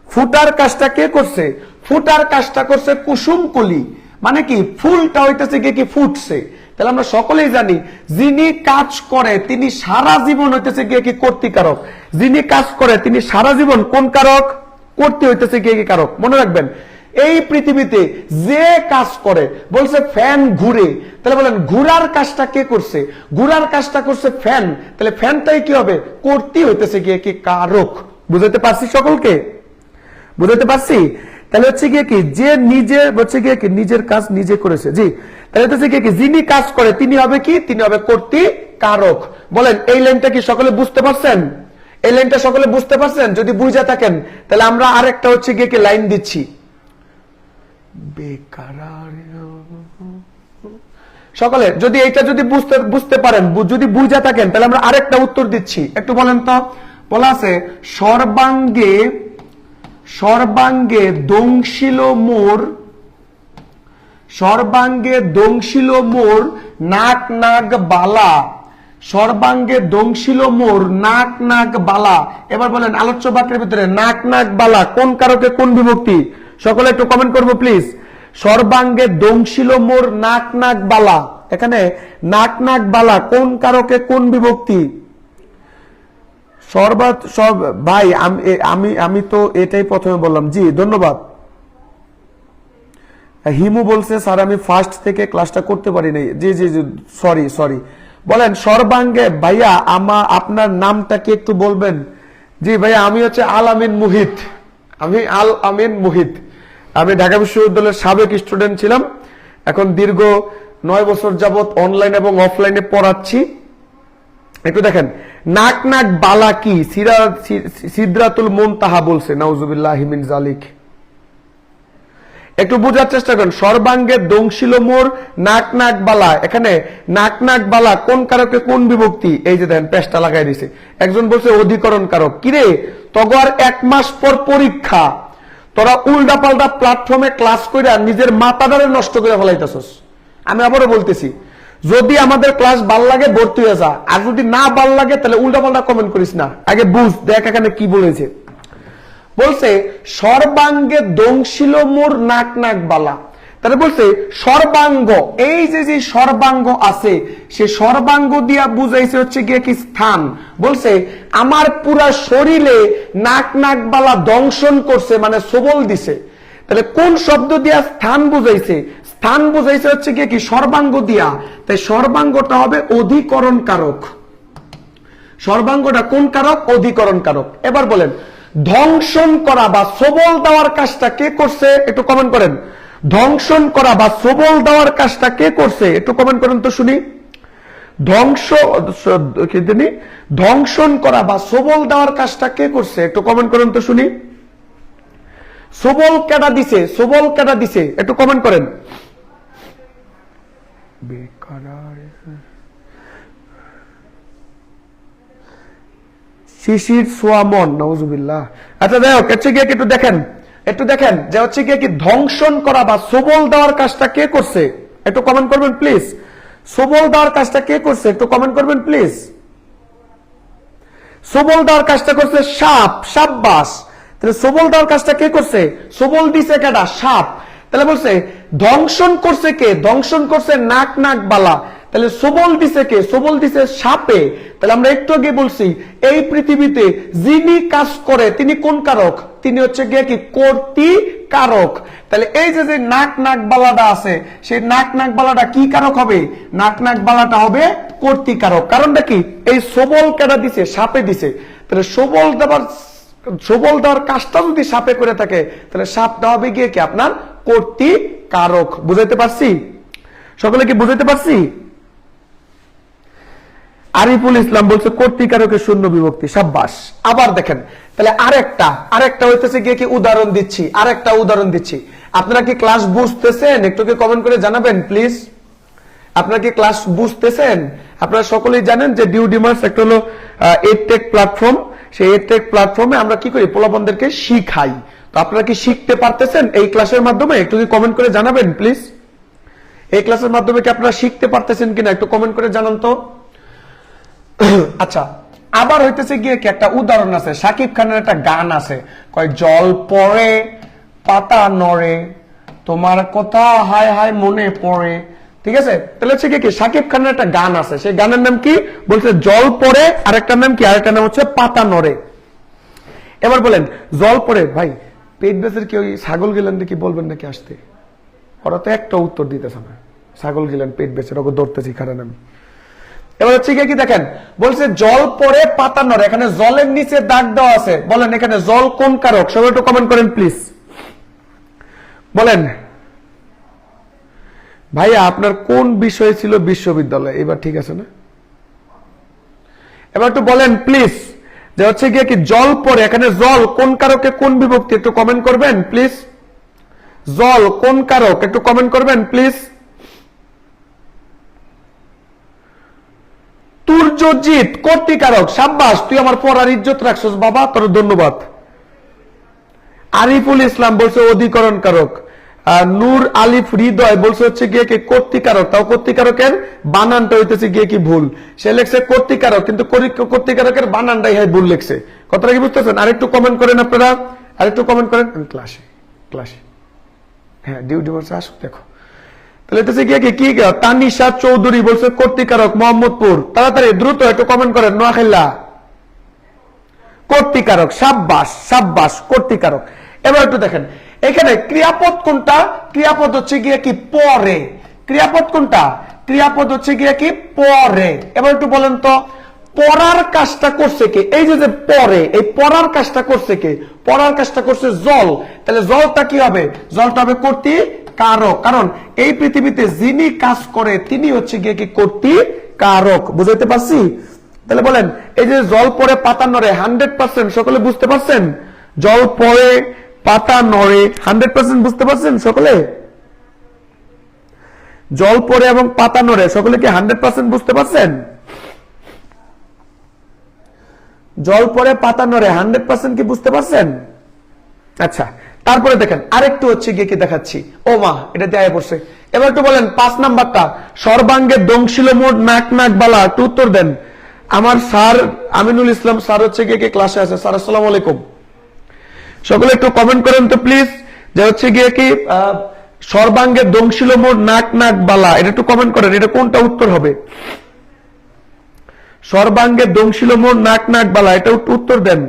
ফুটার কাজটা কে করছে? ফুটার কাজটা করছে কুসুম কলি। মানে কি ফুলটা হইতেছে গিয়ে কি ফুটছে। তাহলে আমরা সকলেই জানি যিনি কাজ করে তিনি সারা জীবন হইতেছে গিয়ে কি কর্তৃকারক। যিনি কাজ করে তিনি সারা জীবন কোন কারক? কর্তৃ হইতেছে গিয়ে কি কারক। মনে রাখবেন এই পৃথিবীতে যে কাজ করে, বলছে ফ্যান ঘুরে, তাহলে বলেন ঘুরার কাজটা কে করছে? ঘুরার কাজটা করছে ফ্যান, তাহলে ফ্যানটাই কি হবে? কর্তৃ হইতেছে গিয়ে কি কারক। বুঝাতে পারছি সকলকে? বুঝাতে পারছি? তাহলে হচ্ছে গিয়ে কি যে নিজে হচ্ছে গিয়ে কি নিজের কাজ নিজে করেছে। জি, তাহলে হচ্ছে গিয়ে কি যিনি কাজ করে তিনি হবে কি? তিনি হবে কর্তৃকারক। বলেন এই লাইনটা কি সকলে বুঝতে পারছেন? এই লাইনটা সকলে বুঝতে পারছেন? যদি বুঝে থাকেন তাহলে আমরা আরেকটা হচ্ছে গিয়ে কি লাইন দিচ্ছি। সকলে যদি এইটা যদি বুঝতে পারেন, যদি বুঝে থাকেন তাহলে আমরা আরেকটা উত্তর দিচ্ছি। একটু বলেন তো। বলা আছে সর্বাঙ্গে দংশিল মোর, সর্বাঙ্গে দংশিল মোর নাক নাক বালা। সর্বাঙ্গে দংশিল মোর নাক নাক বালা। এবার বলেন আলোচ্য বাক্যের ভিতরে নাক নাক বালা কোন কারকে কোন বিভক্তি? সকলে একটু কমেন্ট করবো প্লিজ। সর্বাঙ্গে দংশিল মোর নাক নাক বালা, এখানে নাক নাক বালা কোন কারকে কোন বিভক্তি? ভাই আমি তো এটাই প্রথমে বললাম। জি ধন্যবাদ। হিমু বলছে স্যার আমি ফার্স্ট থেকে ক্লাসটা করতে পারি নাই। জি জি জি সরি। বলেন সর্বাঙ্গে ভাইয়া আপনার নামটা কি একটু বলবেন? জি ভাইয়া আমি হচ্ছে আল আমিন মুহিত। আমি আল আমিন মুহিত। আমি ঢাকা বিশ্ববিদ্যালয়ের সাবেক স্টুডেন্ট ছিলাম। এখন দীর্ঘ 9 বছর যাবত অনলাইন এবং অফলাইনে পড়াচ্ছি। একটু দেখেন নাক নাক বালা কি? সিদরাতুল মুনতাহা বলছে, নাউজুবিল্লাহি মিন জালিক। একটু বোঝার চেষ্টা করেন। সর্বাঙ্গে দংশিল মোর নাক নাক বালা, এখানে নাক নাক বালা কোন কারকে কোন বিভক্তি? এই যে দেখেন পেশটা লাগাই দিছে। একজন বলছে অধিকরণ কারক। কিরে তগর 1 মাস পর পরীক্ষা, তোরা উল্টা পাল্টা প্ল্যাটফর্মে ক্লাস করে নিজের মাথাটারে নষ্ট করে ফেলাইতেছস। আমি আবারও বলতেছি যদি আমাদের ক্লাস ভাল লাগে ভর্তি হয়ে যা, আর যদি না ভাল লাগে তাহলে উল্টা পাল্টা কমেন্ট করিস না। আগে বুঝ, দেখ এখানে কি বলেছে। বলছে সর্বাঙ্গে দংশিল মোর নাক নাক বালা, তাহলে বলছে সর্বাঙ্গ, এই যে সর্বাঙ্গ আছে সে সর্বাঙ্গ দিয়া বুঝাইছে হচ্ছে গিয়ে কি স্থান। বলছে আমার পুরা শরীরে নাক নাক বালা দংশন করছে, মানে সবল দিছে। তাহলে কোন শব্দ দিয়া স্থান বুঝাইছে? স্থান বুঝাইছে হচ্ছে গিয়ে কি সর্বাঙ্গ দিয়া। তাই সর্বাঙ্গটা হবে অধিকরণ কারক। সর্বাঙ্গটা কোন কারক? অধিকরণ কারক। এবার বলেন ধ্বংসন করা বা সবল দেওয়ার কাজটা কে করছে? একটু কমেন্ট করেন। ধ্বংসন করা বা সবল দেওয়ার কাজটা কে করছে? একটু কমেন্ট করেন তো শুনি। ধ্বংসন করা বা সবল দেওয়ার কাজটা কে করছে? একটু কমেন্ট করেন তো শুনি। সবল কেডা দিছে? সবল কেডা দিছে? একটু কমেন্ট করেন। শিশির সোয়ামন, নাউজুবিল্লাহ। আচ্ছা যাই হোক, একটু দেখেন যে হচ্ছে কি ধ্বংসন করা বা সবল দেওয়ার কাজটা কে করছে? একটু কমেন্ট করবেন প্লিজ। সবল দেওয়ার কাজটা কে করছে? একটু কমেন্ট করবেন প্লিজ। সবল দেওয়ার কাজটা করছে সাপ। সাব্বাস। তাহলে সবল দেওয়ার কাজটা কে করছে? সবল দিছে কেডা? সাপ। তাহলে বলছে ধ্বংসন করছে কে? ধ্বংসন করছে নাক নাক বালা। তাহলে সবল দিছে কে? সবল দিছে সাপে। তাহলে আমরা একটু আগে বলছি এই পৃথিবীতে যিনি কাজ করে তিনি কোন কারক? তিনি হচ্ছে গিয়ে কি কর্তৃকারক। তাহলে এই যে নাক নাক বালাটা আছে সেই নাক নাক বালাটা কি কারক হবে? নাক নাক বালাটা হবে কর্তৃকারক। কারণটা কি? এই সবল কেডা দিছে? সাপে দিছে। তাহলে সবল দেওয়ার কাজটা যদি সাপে করে থাকে তাহলে সাপটা হবে গিয়ে কি আপনার কর্তৃকারক। বুঝাইতে পারছি? সকলে কি বুঝাইতে পারছি? আরিফুল ইসলাম বলছে কর্তৃকারকের শূন্য বিভক্তি। সাব্বাস। আবার দেখেন তাহলে আরেকটা হইতেছে গিয়ে কি উদাহরণ দিচ্ছি। আরেকটা উদাহরণ দিচ্ছি। আপনারা কি ক্লাস বুঝতেছেন? একটু কি কমেন্ট করে জানাবেন প্লিজ। আপনারা কি ক্লাস বুঝতেছেন? আপনারা সকলেই জানেন যে ডিউডিমার্স একটা হলো এডটেক প্ল্যাটফর্ম। সেই এডটেক প্ল্যাটফর্মে আমরা কি করি? পোলাপানদেরকে শিখাই। তো আপনারা কি শিখতে পারতেছেন এই ক্লাসের মাধ্যমে? একটু কি কমেন্ট করে জানাবেন প্লিজ। এই ক্লাসের মাধ্যমে কি আপনারা শিখতে পারতেছেন কিনা একটু কমেন্ট করে জানান তো। আচ্ছা, আবার হইতেছে গিয়ে কি একটা উদাহরণ আছে। শাকিব খানের একটা গান আছে, কয় জল পড়ে পাতা নড়ে তোমার কথা হায় হায় মনে পড়ে। ঠিক আছে? তাহলে হচ্ছে কি শাকিব খানের একটা গান আছে, সেই গানের নাম কি? বলছে জল পড়ে। আরেকটার নাম কি? আরেকটার নাম হচ্ছে পাতা নড়ে। এবার বলেন জল পড়ে। ভাই পেট বেচের কি ওই ছাগল গেলেন কি বলবেন নাকি আসতে? ওরা তো একটা উত্তর দিতেছে না। ছাগল গেলেন পেট বেচের ওকে ধরতেছি খারাপ আমি। এবার হচ্ছে কি দেখেন বলছে জল পড়ে পাতা নড়ে। এখানে জলের নিচে দাগ দেওয়া আছে। বলেন এখানে জল কোন কারক? সবাই একটু কমেন্ট করেন প্লিজ। বলেন ভাইয়া আপনার কোন বিষয় ছিল বিশ্ববিদ্যালয়? এবার ঠিক আছে না? এবার একটু বলেন প্লিজ যে হচ্ছে গিয়ে কি জল পড়ে, এখানে জল কোন কারকে কোন বিভক্তি? একটু কমেন্ট করবেন প্লিজ। জল কোন কারক? একটু কমেন্ট করবেন প্লিজ। তুর্যজিৎ কর্তৃকারক। সাব্বাস, তুই আমার পড়ার ইজ্জত রাখছস বাবা, তোর ধন্যবাদ। আরিফুল ইসলাম বলছে অধিকরণ কারক। নূর আলিফ হৃদয় বলছে হচ্ছে গিয়ে কি কর্তৃকারক। তাও কর্তৃকারকের বানানটা হইতেছে গিয়ে কি ভুল। সে লেখছে কর্তৃকারক কিন্তু কর্তৃকারকের বানানটাই ভুল লেখছে। কথাটা কি বুঝতেছেন? আরেকটু কমেন্ট করেন আপনারা, আরেকটু কমেন্ট করেন। ক্লাসে হ্যাঁ ডিউটি বলছে আসুক দেখো। তাহলে কি তানিশা চৌধুরী বলছে কর্তৃকারক মোহাম্মদপুর। তাড়াতাড়ি দ্রুত একটু কমেন্ট করেন। নোয়াখাইলা কর্তৃকারক। সাব্বাস সাব্বাস, কর্তৃকারক। এবার একটু দেখেন এখানে ক্রিয়াপদ কোনটা? ক্রিয়াপদ হচ্ছে গিয়ে কি পরে। ক্রিয়াপদ কোনটা? ক্রিয়াপদ হচ্ছে গিয়ে কি পরে। এবার একটু বলেন তো পড়ার কাজটা করছে কে? এই যে পরে, এই পড়ার কাজটা করছে কে? পড়ার কাজটা করছে জল। তাহলে জলটা কি হবে? জলটা হবে কর্তৃকারক। কারণ এই পৃথিবীতে যিনি কাজ করে তিনি হচ্ছে গিয়ে কি কর্তৃকারক। বুঝাইতে পারছি? তাহলে বলেন এই যে জল পড়ে পাতা নড়ে 100% সকলে বুঝতে পারছেন? জল পড়ে পাতা নড়ে 100% বুঝতে পারছেন সকলে? জল পড়ে এবং পাতা নড়ে সকলে কি 100% বুঝতে পারছেন? জল পড়ে পাতা নড়ে 100% কি বুঝতে পারছেন? আচ্ছা, তারপরে দেখেন আরেকটু হচ্ছে গিয়ে কি দেখাচ্ছি। ও মা, এটা দেয়া পড়ছে। এবার একটু বলেন 5 নাম্বারটা সর্বাঙ্গে দংশিল মোট নাক নাক বালা। একটু উত্তর দেন। আমার স্যার আমিনুল ইসলাম স্যার হচ্ছে গিয়ে ক্লাসে আছে। স্যার আসসালামু আলাইকুম। সকলে একটু কমেন্ট করেন তো প্লিজ যে হচ্ছে গিয়ে কি সর্বাঙ্গে দংশিল মোর নাক নাক বালা, এটা একটু কমেন্ট করেন, এটা কোনটা উত্তর হবে? সর্বাঙ্গে দংশিল মোর নাক নাক বালা, এটা উত্তর দেন।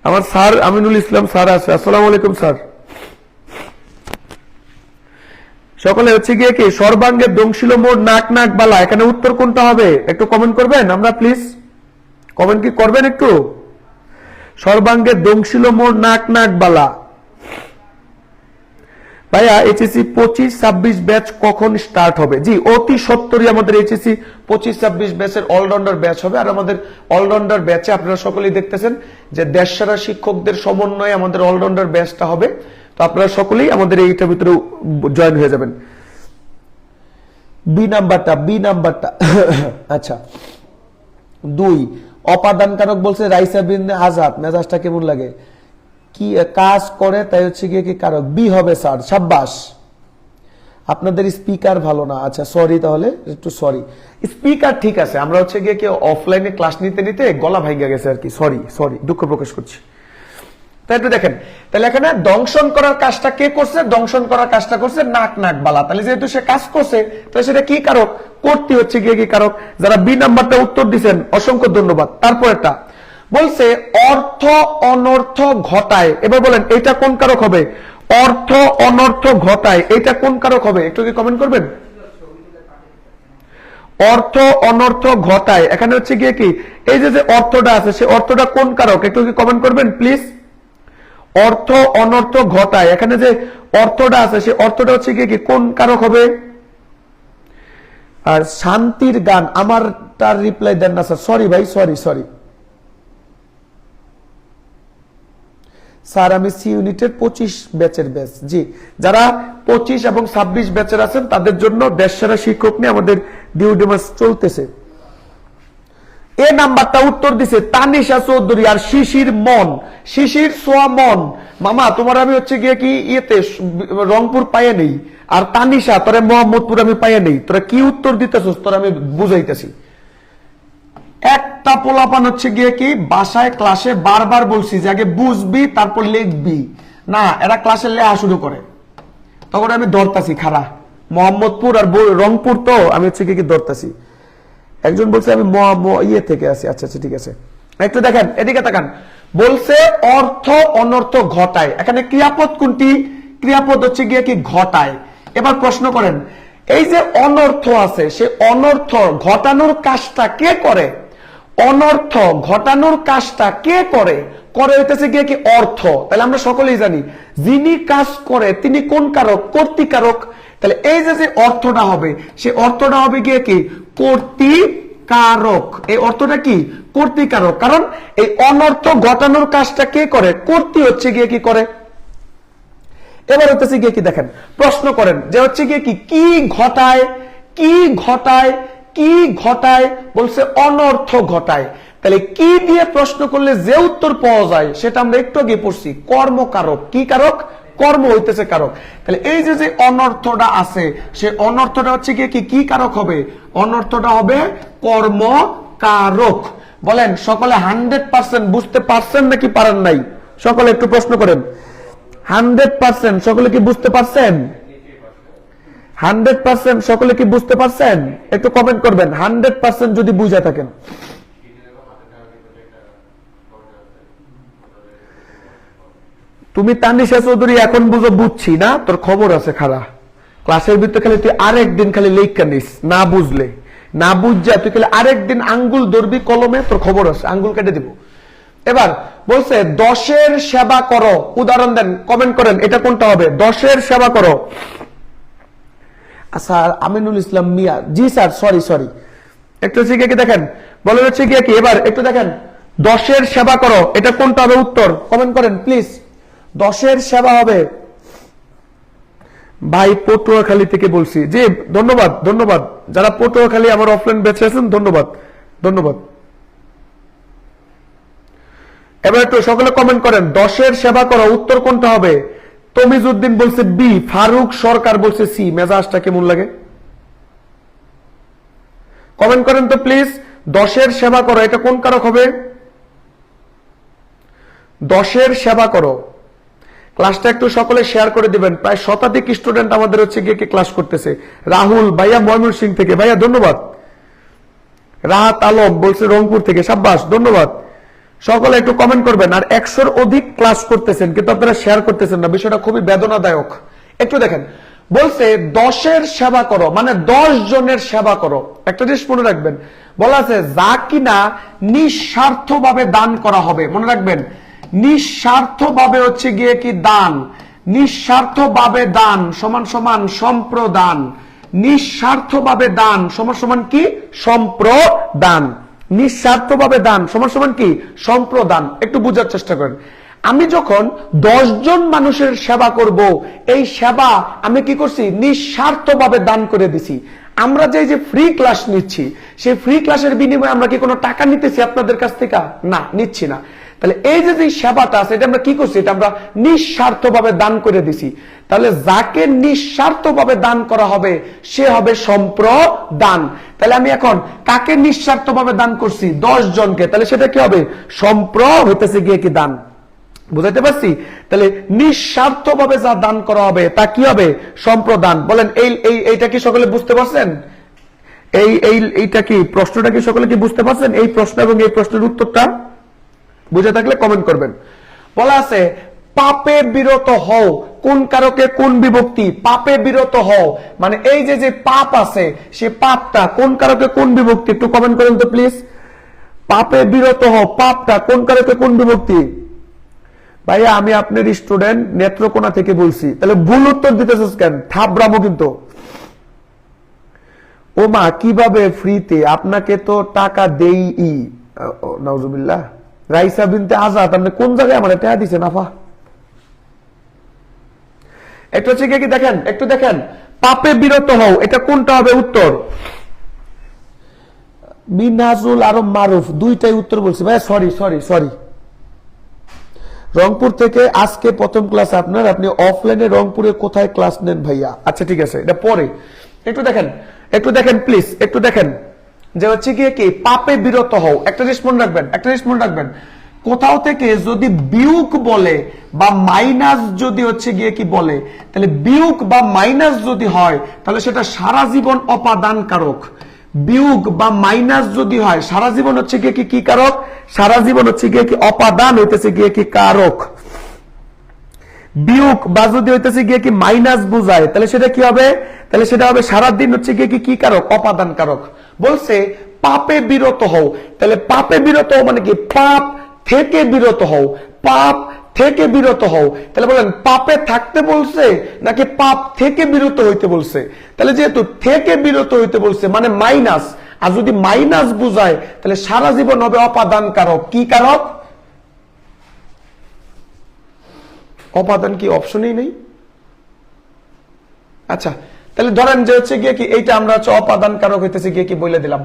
আমার স্যার আমিনুল ইসলাম স্যার আছে, আসসালামু আলাইকুম স্যার। সকলে হচ্ছে গিয়ে কি সর্বাঙ্গে দংশিল মোর নাক নাক বালা, এখানে উত্তর কোনটা হবে একটু কমেন্ট করবেন আমরা প্লিজ, কমেন্ট কি করবেন একটু? সর্বাঙ্গে দংশিল মোর নাক নাক বালা। ভাইয়া এইচএসসি 25-26 ব্যাচ কখন স্টার্ট হবে? জি অতি সত্তরই আমাদের এইচএসসি 25-26 ব্যাচের অলরাউন্ডার ব্যাচ হবে। আর আমাদের অলরাউন্ডার ব্যাচে আপনারা সকলেই দেখতেছেন যে দেশসেরা শিক্ষকদের সমন্বয়ে আমাদের অলরাউন্ডার ব্যাচটা হবে। তো আপনারা সকলেই আমাদের এইটার ভিতরে জয়েন হয়ে যাবেন। বি নাম্বারটা আচ্ছা 2 অপাদানকারক বলছে রাইসা বিন আজাদ, মেজাজটা কেমন লাগে? কি কাজ করে তাই হচ্ছে গিয়ে কি কারক? বি হবে স্যার, সাব্বাস। আপনাদের স্পিকার ভালো না, আচ্ছা সরি, তাহলে একটু সরি। স্পিকার ঠিক আছে, আমরা হচ্ছে গিয়ে কি অফলাইনে ক্লাস নিতে নিতে গলা ভাঙা গেছে আর কি, সরি দুঃখ প্রকাশ করছি। তাই একটু দেখেন, তাহলে এখানে দংশন করার কাজটা কে করছে? দংশন করার কাজটা করছে নাক নাক বালা। তাহলে যেহেতু সে কাজ করছে তাহলে সেটা কি কারক? করতে হচ্ছে গিয়ে কি কারক। যারা বি নাম্বারটা উত্তর দিচ্ছেন অসংখ্য ধন্যবাদ। তারপরেরটা বলছে অর্থ অনর্থ ঘটায়, এবার বলেন এটা কোন কারক হবে? অর্থ অনর্থ ঘটায়, এটা কোন কারক হবে? একটু কি কমেন্ট করবেন? অর্থ অনর্থ ঘটায়, এখানে হচ্ছে গিয়ে কি এই যে অর্থটা আছে সে অর্থটা কোন কারক? একটু কি কমেন্ট করবেন প্লিজ? অর্থ অনর্থ ঘটায়, এখানে যে অর্থটা আছে সে অর্থটা হচ্ছে গিয়ে কি কোন কারক হবে? আর শান্তির গান, আমার তার রিপ্লাই দেন না স্যার, সরি ভাই, সরি স্যার। আমি সি ইউনিটের 25 ব্যাচের ব্যাচ। জি যারা 25 এবং 26 ব্যাচের আছেন তাদের জন্য দেশসেরা শিক্ষক নিয়ে আমাদের ডিউটি মাস চলতেছে। এ নাম্বারটা উত্তর দিছে তানিশা চৌধুরী আর শিশির সোয়া মন। মামা তোমার আমি হচ্ছে গিয়ে কি ইয়েতে রংপুর পাইয়ে নেই, আর তানিশা তোরা মোহাম্মদপুর আমি পাইয়ে নেই। তোরা কি উত্তর দিতেছস তোরা আমি বুঝাইতেছি। একটা পোলাপান হচ্ছে গিয়ে কি বাসায় ক্লাসে বারবার বলছি যে আগে বুঝবি তারপর লিখবি না, এরা ক্লাসে লেখা শুরু করে, তখন আমি ধরতাছি খারা মোহাম্মদপুর আর রংপুর, তো আমি হচ্ছে কি ধরতাছি। একজন বলছে আমি ইয়ে থেকে আছি, আচ্ছা ঠিক আছে। একটু দেখেন এদিকে তাকান, বলছে অর্থ অনর্থ ঘটায়, এখানে ক্রিয়াপদ কোনটি? ক্রিয়াপদ হচ্ছে গিয়ে কি ঘটায়। এবার প্রশ্ন করেন এই যে অনর্থ আছে সে অনর্থ ঘটানোর কাজটা কে করে? অনর্থ ঘটানোর কাজটা কে করে? করে হইতেছে গিয়ে কি অর্থ। তাহলে আমরা সকলেই জানি যিনি কাজ করে তিনি কোন কারক? কর্তৃকারক। তাহলে এই যে অর্থটা হবে সে অর্থটা হবে গিয়ে কি কর্তৃকারক। এই অর্থটা কি? কর্তৃকারক। কারণ এই অনর্থ ঘটানোর কাজটা কে করে? কর্তৃ হচ্ছে গিয়ে কি করে। এবার হচ্ছে গিয়ে কি দেখেন, প্রশ্ন করেন যে হচ্ছে গিয়ে কি ঘটায়, কি ঘটায়? বলছে অনর্থ ঘটায়। তাহলে কি দিয়ে প্রশ্ন করলে যে উত্তর পাওয়া যায় সেটা আমরা একটু আগে পড়ছি, কর্মকারক। কি কারক? কর্ম হইতেছে কারক। তাহলে এই যে অনর্থটা আছে সে অনর্থটা হচ্ছে গিয়ে কি কারক হবে? অনর্থটা হবে কর্মকারক। বলেন সকলে 100% বুঝতে পারছেন নাকি পারেন নাই? সকলে একটু প্রশ্ন করেন। 100% সকলে কি বুঝতে পারছেন? 100% সকলে কি বুঝতে পারছেন? একটু কমেন্ট করবেন 100% যদি বুঝে থাকেন। তুমি তানিশা চৌধুরী এখন বুঝো বুঝছি না, তোর খবর আছে খারা। ক্লাসের ভিতরে খালি তুই আরেকদিন খালি লেখা নিস, না বুঝলে না বুঝা তুই খালি আরেকদিন আঙ্গুল ধরবি কলমে, তোর খবর আছে, আঙ্গুল কেটে দিব। এবার বলছে 10-এর সেবা করো, উদাহরণ দেন, কমেন্ট করেন এটা কোনটা হবে? 10-এর সেবা করো। স্যার আমিনুল ইসলাম মিয়া, জি স্যার সরি একটু হচ্ছে কি দেখেন, বলে হচ্ছে কি এবার একটু দেখেন 10-এর সেবা করো, এটা কোনটা হবে উত্তর? কমেন্ট করেন প্লিজ। 10-এর সেবা হবে ভাই পটুয়াখালী থেকে বলছি। জি ধন্যবাদ যারা পটুয়াখালী আমার অফলাইন ব্যাচে আছেন, ধন্যবাদ। এবার একটু সকলে কমেন্ট করেন 10-এর সেবা করো, উত্তর কোনটা হবে? তমিজউদ্দিন বলছে বি, ফারুক সরকার বলছে সি। মেজাজটা কেমন লাগে? কমেন্ট করেন তো প্লিজ। 10-এর সেবা করো এটা কোন কারক হবে? 10-এর সেবা করো, ক্লাসটা একটু সকলে শেয়ার করে দিবেন। প্রায় শতাধিক স্টুডেন্ট আমাদের হচ্ছে গিয়ে ক্লাস করতেছে। রাহুল ভাইয়া ময়মনসিং থেকে, ভাইয়া ধন্যবাদ। রাহাত আলম বলছে রংপুর থেকে, সাব্বাস, ধন্যবাদ। সকলে একটু কমেন্ট করবেন। আর 100-র অধিক ক্লাস করতেছেন কিন্তু আপনারা শেয়ার করতেছেন না, বিষয়টা খুবই বেদনাদায়ক। একটু দেখেন, বলছে 10-এর সেবা করো, মানে 10 জনের সেবা করো। একটা জিনিস মনে রাখবেন, বলা আছে যা কিনা নিঃস্বার্থভাবে দান করা হবে, মনে রাখবেন নিঃস্বার্থভাবে হচ্ছে গিয়ে কি দান, নিঃস্বার্থভাবে দান সমান সমান সম্প্রদান, নিঃস্বার্থভাবে দান সমান সমান কি সম্প্রদান, নিঃস্বার্থভাবে দান সমান সমান কি সম্প্রদান। একটু বোঝার চেষ্টা করেন, আমি যখন 10 জন মানুষের সেবা করব, এই সেবা আমি কি করছি নিঃস্বার্থভাবে দান করে দিছি। আমরা যে ফ্রি ক্লাস নিচ্ছি, সেই ফ্রি ক্লাসের বিনিময়ে আমরা কি কোনো টাকা নিতেছি আপনাদের কাছ থেকে? না, নিচ্ছি না। তাহলে এই যে সেবাটা আছে, এটা আমরা কি করছি, এটা আমরা নিঃস্বার্থভাবে দান করে দিছি। তাহলে যাকে নিঃস্বার্থভাবে দান করা হবে সে হবে সম্প্রদান। তাহলে আমি এখন কাকে নিঃস্বার্থভাবে দান করছি? 10 জনকে। তাহলে সেটা কি হবে? সম্প্র হইতেছে গিয়ে কি দান। বুঝাইতে পারছি? তাহলে নিঃস্বার্থভাবে যা দান করা হবে তা কি হবে? সম্প্রদান। বলেন এইটা কি সকলে বুঝতে পারছেন? এইটা কি প্রশ্নটা কি সকলে কি বুঝতে পারছেন? এই প্রশ্ন এবং এই প্রশ্নের উত্তরটা বুঝে থাকলে কমেন্ট করবেন। বলা আছে পাপে বিরত হও, কোন কারকে কোন বিভক্তি? পাপে বিরত হও, মানে এই যে পাপ আছে সে পাপটা কোন কারকে কোন বিভক্তি? একটু কমেন্ট করেন তো প্লিজ। পাপে বিরত হও, পাপটা কোন কারকে কোন বিভক্তি? ভাইয়া আমি আপনার স্টুডেন্ট নেত্রকোনা থেকে বলছি। তাহলে ভুল উত্তর দিতেছিস কেন? থাবরামো কিন্তু। ও মা কিভাবে ফ্রিতে? আপনাকে তো টাকা দেই। নাউজুবিল্লাহ। রাইসা বিনতে আজাদ, আপনি কোন জায়গায় আমার টাকা দিছেন আফা? একটু হচ্ছে কি দেখেন, একটু দেখেন, পাপে বিরত হও, এটা কোনটা হবে উত্তর? মিনাজুল আর মারুফ দুইটাই উত্তর বলছি ভাই। সরি রংপুর থেকে আজকে প্রথম ক্লাস আপনার, আপনি অফলাইনে রংপুরে কোথায় ক্লাস নেন ভাইয়া? আচ্ছা ঠিক আছে, এটা পরে। একটু দেখেন প্লিজ, একটু দেখেন যে হচ্ছে গিয়ে কি পাপে বিরত হও। একটা জিনিস মনে রাখবেন, কোথাও থেকে যদি বিয়োগ বলে বা মাইনাস যদি হচ্ছে গিয়ে কি বলে, তাহলে বিয়োগ বা মাইনাস যদি হয় তাহলে সেটা সারা জীবন অপাদান কারক। বিয়োগ বা মাইনাস যদি হয় সারা জীবন হচ্ছে গিয়ে কি কারক? সারা জীবন হচ্ছে গিয়ে কি অপাদান হইতেছে গিয়ে কি কারক। বিয়োগ বা যদি হইতেছে গিয়ে কি মাইনাস বুঝায় তাহলে সেটা কি হবে? তাহলে সেটা হবে সারাদিন হচ্ছে গিয়ে কি কারক? অপাদান কারক। বলছে পাপে বিরত হও, তাহলে পাপে বিরত হও মানে কি? পাপ থেকে বিরত হও, পাপ থেকে বিরত হও। তাহলে বলেন পাপে থাকতে বলছে নাকি পাপ থেকে বিরত হইতে বলছে? তাহলে যেহেতু থেকে বিরত হইতে বলছে মানে মাইনাস, আর যদি মাইনাস বুঝায় তাহলে সারা জীবন হবে অপাদান কারক। কি কারক? অপাদান কি অপশনই নেই? আচ্ছা তাহলে ধরেন যে হচ্ছে গিয়ে কি এইটা আমরা হচ্ছে অপাদান কারক হইতেছে গিয়ে কি বলে দিলাম,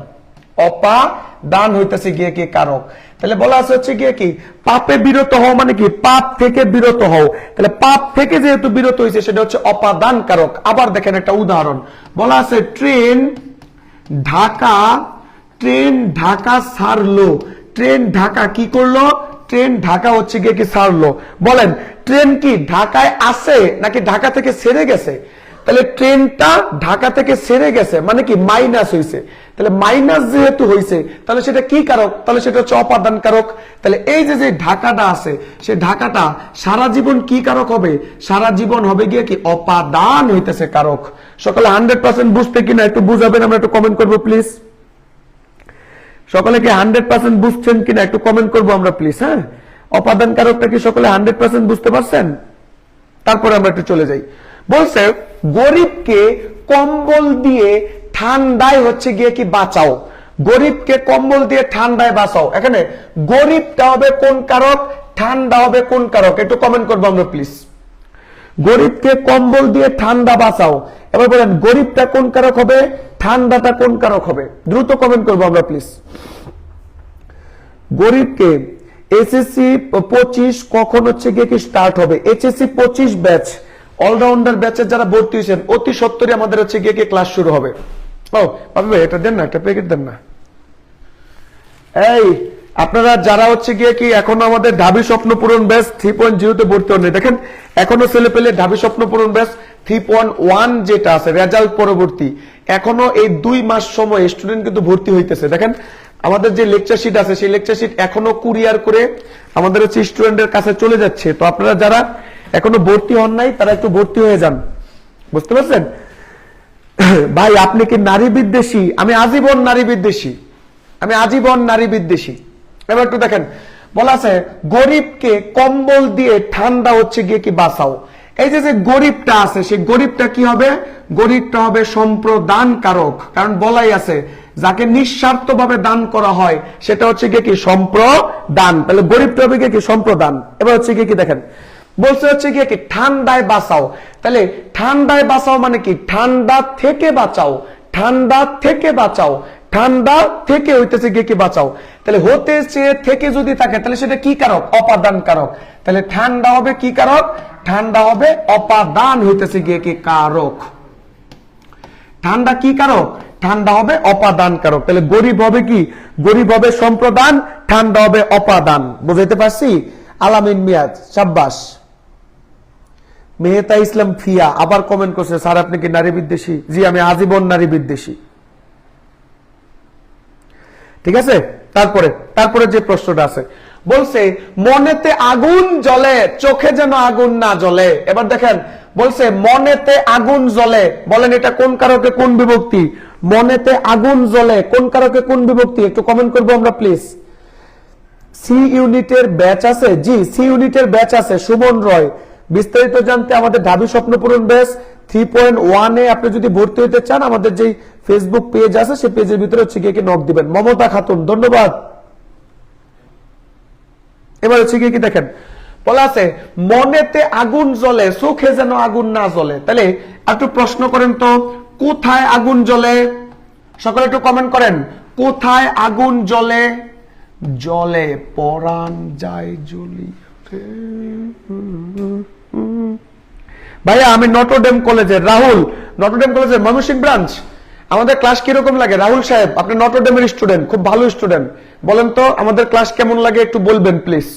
অপাদান হইতেছে গিয়ে কি কারক। তাহলে বলা আছে হচ্ছে গিয়ে কি পাপে বিরত হও মানে কি? পাপ থেকে বিরত হও। তাহলে পাপ থেকে যেহেতু বিরত হয়েছে সেটা হচ্ছে অপাদান কারক। আবার দেখেন একটা উদাহরণ, বলা আছে ট্রেন ঢাকা ছাড়লো। ট্রেন ঢাকা কি করলো? ট্রেন ঢাকা হচ্ছে গিয়ে কি ছাড়লো। বলেন ট্রেন কি ঢাকায় আছে নাকি ঢাকা থেকে ছেড়ে গেছে? তাহলে ট্রেনটা ঢাকা থেকে ছেড়ে গেছে মানে কি মাইনাস হয়েছে। তাহলে মাইনাস যেহেতু হয়েছে তাহলে সেটা কি কারক? তাহলে সেটা হচ্ছে অপাদান কারক। তাহলে এই যে ঢাকাটা আছে সে ঢাকাটা সারা জীবন কি কারক হবে? সারা জীবন হবে গিয়ে কি অপাদান হইতেছে কারক। সকলে 100% বুঝতে কিনা একটু বুঝাবেন, আমরা একটু কমেন্ট করবো প্লিজ। সকলে কি 100% বুঝছেন কিনা একটু কমেন্ট করবো আমরা প্লিজ। হ্যাঁ, অপাদান কারকটা কি সকলে 100% বুঝতে পারছেন? তারপরে আমরা একটু চলে যাই। বলছে গরিবকে কম্বল দিয়ে ঠান্ডায় হচ্ছে গিয়ে কি বাঁচাও। গরিবকে কম্বল দিয়ে ঠান্ডায় বাঁচাও। এখানে গরিবটা হবে কোন কারক, ঠান্ডা হবে কোন কারক? একটু কমেন্ট করবো আমরা প্লিজ। গরিবকে কম্বল দিয়ে ঠান্ডা বাঁচাও। এবার বলেন গরিবটা কোন কারক হবে, ঠান্ডাটা কোন কারক হবে? দ্রুত কমেন্ট করবো আমরা প্লিজ। গরিবকে এসএসসি 25 কখন হচ্ছে গিয়ে কি স্টার্ট হবে? এইচএসসি 25 ব্যাচ অলরাউন্ডার ব্যাচের যারা ভর্তি হয়েছেন অতি সত্তরই আমাদের হচ্ছে গিয়ে ক্লাস শুরু হবে। ও ভাবি ভাই এটা দেন না, একটা প্যাকেট দেন না। এই আপনারা যারা হচ্ছে গিয়ে কি এখনো আমাদের ঢাবি স্বপ্ন পূরণ ব্যাচ 3.0 তে ভর্তি হন, দেখেন এখনো ছেলে পেলে ঢাবি স্বপ্ন পূরণ ব্যাচ 3.1 যেটা আছে রেজাল্ট পরবর্তী, এখনো এই 2 মাস সময় স্টুডেন্ট কিন্তু ভর্তি হইতেছে। দেখেন আমাদের যে লেকচার শিট আছে সেই লেকচার শিট এখনো কুরিয়ার করে আমাদের হচ্ছে স্টুডেন্টের কাছে চলে যাচ্ছে। তো আপনারা যারা এখনো ভর্তি হন নাই তারা একটু ভর্তি হয়ে যান, বুঝতে পারছেন? ভাই আপনি কি নারী বিদ্বেষী? আমি আজীবন নারী বিদ্বেষী, আমি আজীবন নারী বিদ্বেষী। এবার একটু দেখেন বলা আছে গরিবকে কম্বল দিয়ে ঠান্ডা হচ্ছে গিয়ে কি বাঁচাও। এই যে গরিবটা আছে সেই গরিবটা কি হবে? গরিবটা হবে সম্প্রদান কারক, কারণ বলাই আছে যাকে নিঃস্বার্থ ভাবে দান করা হয় সেটা হচ্ছে গিয়ে কি সম্প্রদান, তাহলে গরিবটা হবে গিয়ে কি সম্প্রদান। এবার হচ্ছে গিয়ে কি দেখেন বলছে হচ্ছে গিয়ে কি ঠান্ডায় বাঁচাও, তাহলে ঠান্ডায় বাঁচাও মানে কি ঠান্ডা থেকে বাঁচাও, ঠান্ডা থেকে বাঁচাও, ঠান্ডা থেকে হইতেছে গিয়ে কি বাঁচাও। তাহলে হতেছে থেকে যদি থাকে তাহলে সেটা কি কারক? অপাদান কারক। তাহলে ঠান্ডা হবে কি কারক? ঠান্ডা হবে অপাদান হইতেছে গিয়ে কি কারক। ঠান্ডা কি কারক? ঠান্ডা হবে অপাদান কারক। তাহলে গরিব হবে কি? গরিব হবে সম্প্রদান, ঠান্ডা হবে অপাদান। বুঝাইতে পারছি? আলামিন মিয়াজ সাব্বাস। মেহতা ইসলাম ফিয়া আবার কমেন্ট করছে স্যার আপনি কি নারী বিদ্বেষী? জি আমি আজীবন নারী বিদ্বেষী। ঠিক আছে, তারপরে যে প্রশ্নটা আছে বলছে মনেতে আগুন জ্বলে চোখে যেন আগুন না জ্বলে। এবার দেখেন বলছে মনেতে আগুন জ্বলে, বলেন এটা কোন কারকে কোন বিভক্তি? মনেতে আগুন জ্বলে কোন কারকে কোন বিভক্তি? একটু কমেন্ট করবো আমরা প্লিজ। সি ইউনিটের ব্যাচ আছে? জি সি ইউনিটের ব্যাচ আছে। সুমন রয়, বিস্তারিত জানতে আমাদের ঢাবি স্বপ্ন পূরণ ব্যাচ 3.1 এ আপনি যদি ভর্তি হতে চান আমাদের যে ফেসবুক পেজ আছে সেই পেজের ভিতরে হচ্ছে গিয়ে নক দিবেন। মমতা খাতুন ধন্যবাদ। এবার হচ্ছে গিয়ে কি দেখেন বলা আছে মনেতে আগুন জ্বলে চোখে যেন আগুন না জ্বলে। তাহলে একটু প্রশ্ন করেন তো কোথায় আগুন জ্বলে? সকলে একটু কমেন্ট করেন কোথায় আগুন জ্বলে? জ্বলে পরাণ যায় জ্বলি। ভাইয়া আমি নটরডেম কলেজের রাহুল, নটরডেম কলেজের ময়মনসিংহ ব্রাঞ্চ। আমাদের ক্লাস কিরকম লাগে? রাহুল সাহেব আপনি নটরডেমের স্টুডেন্ট, খুব ভালো স্টুডেন্ট, বলেন তো আমাদের ক্লাস কেমন লাগে একটু বলবেন প্লিজ।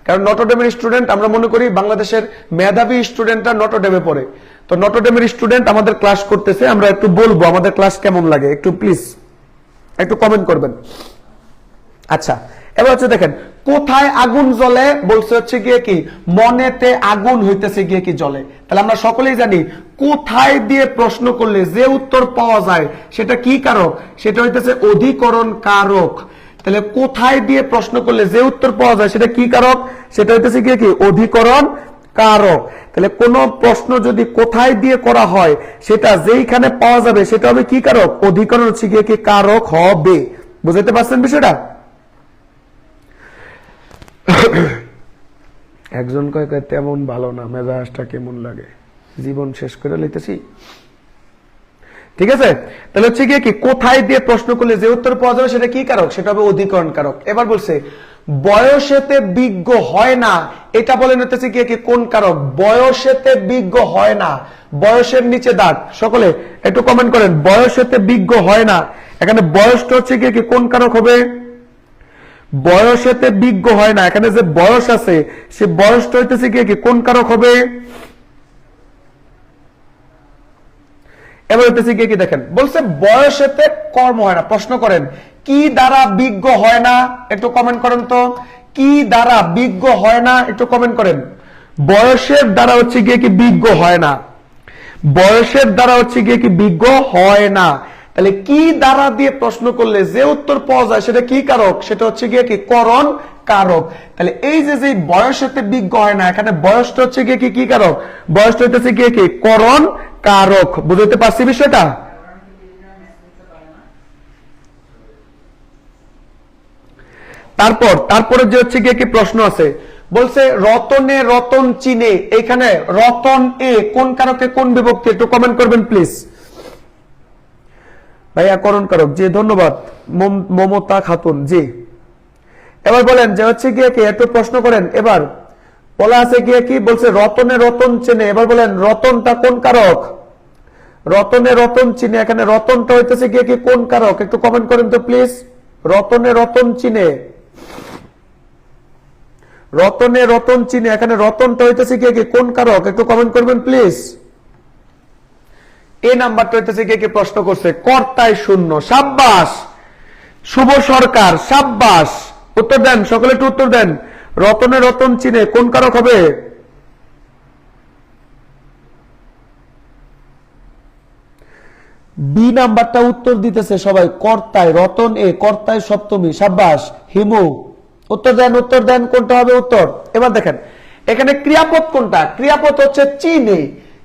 কারণ নটরডেমের স্টুডেন্ট আমরা মনে করি বাংলাদেশের মেধাবী স্টুডেন্টরা নটরডেমে পড়ে, তো নটরডেমের স্টুডেন্ট আমাদের ক্লাস করতেছে, আমরা একটু বলবো আমাদের ক্লাস কেমন লাগে, একটু প্লিজ একটু কমেন্ট করবেন। আচ্ছা এবার হচ্ছে দেখেন কোথায় আগুন জ্বলে বলছে হচ্ছে গিয়ে কি মনেতে আগুন হইতেছে গিয়ে কি জ্বলে। তাহলে আমরা সকলেই জানি কোথায় দিয়ে প্রশ্ন করলে যে উত্তর পাওয়া যায় সেটা কি কারক? সেটা হইতেছে অধিকরণ কারক। তাহলে কোথায় দিয়ে প্রশ্ন করলে যে উত্তর পাওয়া যায় সেটা কি কারক? সেটা হইতেছে গিয়ে কি অধিকরণ কারক। তাহলে কোন প্রশ্ন যদি কোথায় দিয়ে করা হয় সেটা যেইখানে পাওয়া যাবে সেটা হবে কি কারক? অধিকরণ হচ্ছে গিয়ে কি কারক হবে। বুঝতে পারছেন বিষয়টা? একজন কয় তেমন ভালো না, মেজাজটা কেমন লাগে, জীবন শেষ করে লইতেছি। ঠিক আছে, তাহলে হচ্ছে গিয়ে কি কোথায় দিয়ে প্রশ্ন করলে যে উত্তর পাওয়া যাবে সেটা কি কারক? সেটা হবে অধিকরণ কারক। এবার বলছে বয়সেতে বিজ্ঞ হয় না, এটা বলেন হচ্ছে গিয়ে কি কোন কারক? বয়সেতে বিজ্ঞ হয় না, বয়সের নিচে দাগ, সকলে একটু কমেন্ট করেন বয়সেতে বিজ্ঞ হয় না। এখানে বয়সটা হচ্ছে গিয়ে কি কোন কারক হবে? বয়সেতে বিজ্ঞ হয় না, এখানে যে বয়স আছে সে বয়সটা হইতেছে গিয়ে কি কোন কারক হবে? এবার হইতেছে গিয়ে কি দেখেন বলছে বয়সেতে কর্ম হয় না। প্রশ্ন করেন কি দ্বারা বিজ্ঞ হয় না? একটু কমেন্ট করেন তো কি দ্বারা বিজ্ঞ হয় না, একটু কমেন্ট করেন। বয়সের দ্বারা হচ্ছে গিয়ে কি বিজ্ঞ হয় না, বয়সের দ্বারা হচ্ছে গিয়ে কি বিজ্ঞ হয় না। তাহলে কি দ্বারা দিয়ে প্রশ্ন করলে যে উত্তর পাওয়া যায় সেটা কি কারক? সেটা হচ্ছে গিয়ে কি করণ কারক। তাহলে এই যে বয়সেতে বিজ্ঞ হয় না, এখানে বয়সটা হচ্ছে গিয়ে কি কারক? বয়সটা হচ্ছে গিয়ে কি করণ কারক। বুঝতে পারছি বিষয়টা? তারপরে যে হচ্ছে গিয়ে কি প্রশ্ন আছে বলছে রতনে রতন চিনে, এখানে রতন এ কোন কারকে কোন বিভক্তি? একটু কমেন্ট করবেন প্লিজ। ভাইয়া করণ কারক, জি ধন্যবাদ। মমতা খাতুন, জি। এবার বলেন যে হচ্ছে গিয়ে কি একটু প্রশ্ন করেন। এবার বলা আছে গিয়ে কি বলছে রতনে রতন চেনে, এবার বলেন রতনটা কোন কারক? রতনে রতন চিনে, এখানে রতনটা হইতেছে গিয়ে কি কোন কারক? একটু কমেন্ট করেন তো প্লিজ। রতনে রতন চিনে, রতনে রতন চিনে, এখানে রতনটা হইতেছে কি কোন কারক, একটু কমেন্ট করবেন প্লিজ। এই নাম্বারটা হইতেছে কি প্রশ্ন করছে, কর্তায় শূন্য। সাব্বাস শুভ সরকার, সাব্বাস। উত্তর দেন সকলে, একটু উত্তর দেন। রতনে রতন চিনে কোন কারক হবে? বি নাম্বারটা উত্তর দিতেছে সবাই, কর্তায়। রতন এ, কর্তায় সপ্তমী। সাব্বাস হিমু, উত্তর দেন, উত্তর দেন, কোনটা হবে উত্তর? এবার দেখেন এখানে ক্রিয়াপদ কোনটা? ক্রিয়াপদ হচ্ছে চিনে।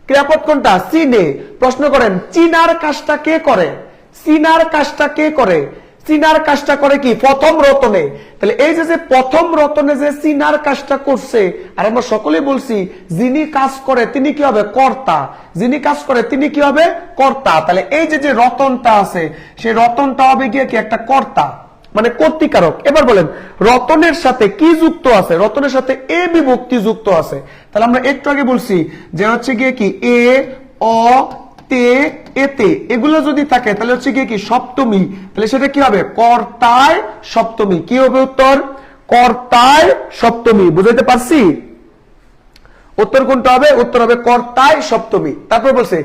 ক্রিয়াপদ কোনটা? চিনে। প্রশ্ন করেন চিনার কাজটা কে করে? চিনার কাজটা কে করে? চিনার কাজটা করে কি? প্রথম রতনে। তাহলে এই যে প্রথম রতনে যে চিনার কাজটা করছে, আর আমরা সকলেই বলছি যিনি কাজ করে তিনি কি হবে? কর্তা। যিনি কাজ করে তিনি কি হবে? কর্তা। তাহলে এই যে রতনটা আছে, সেই রতনটা হবে গিয়ে কি একটা কর্তা, মানে কর্তৃকারক। এবার বলেন রতনের সাথে কি যুক্ত আছে? রতনের সাথে এ বিভক্তি যুক্ত আছে। তাহলে আমরা একটু আগে বলছি যে হচ্ছে গিয়ে কি এ, অ, তে, এতে, এগুলো যদি থাকে তাহলে হচ্ছে গিয়ে কি সপ্তমী। তাহলে সেটা কি হবে? কর্তায় সপ্তমী। কি হবে উত্তর? কর্তায় সপ্তমী। বুঝাইতে পারছি? উত্তর কোনটা হবে? উত্তর হবে কর্তায় সপ্তমী। তারপর বলছে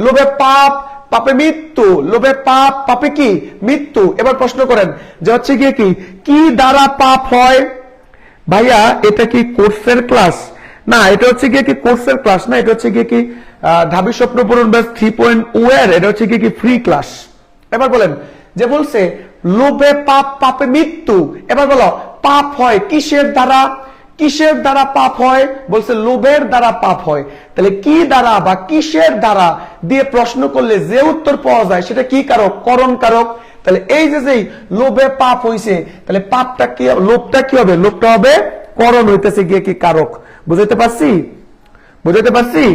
লোভে পাপ, পাপে মৃত্যু। লোভে পাপ, পাপে কি? মৃত্যু। এবার প্রশ্ন করেন যে হচ্ছে গিয়ে কি দ্বারা পাপ হয়? ভাইয়া এটা কি কোর্সের ক্লাস? না, এটা হচ্ছে গিয়ে কি কোর্সের ক্লাস না, এটা হচ্ছে গিয়ে কি ঢাবি স্বপ্ন পূরণ ব্যাচ 3.0 এর এটা হচ্ছে কি ফ্রি ক্লাস। এবার বলেন যে বলছে লোভে পাপ, পাপে মৃত্যু। এবার বলো পাপ হয় কিসের দ্বারা? কিসের দ্বারা পাপ হয়? বলছে লোভের দ্বারা পাপ হয়। তাহলে কি দ্বারা বা কিসের দ্বারা দিয়ে প্রশ্ন করলে যে উত্তর পাওয়া যায় সেটা কি কারক? করণ কারক। তাহলে এই যে লোভে পাপ হইছে, তাহলে পাপটা কি? লোভটা কি হবে? লোভটা হবে করণ, হইতেছে গিয়ে কি কারক। বুঝাইতে পারছি? বুঝাইতে পারছি?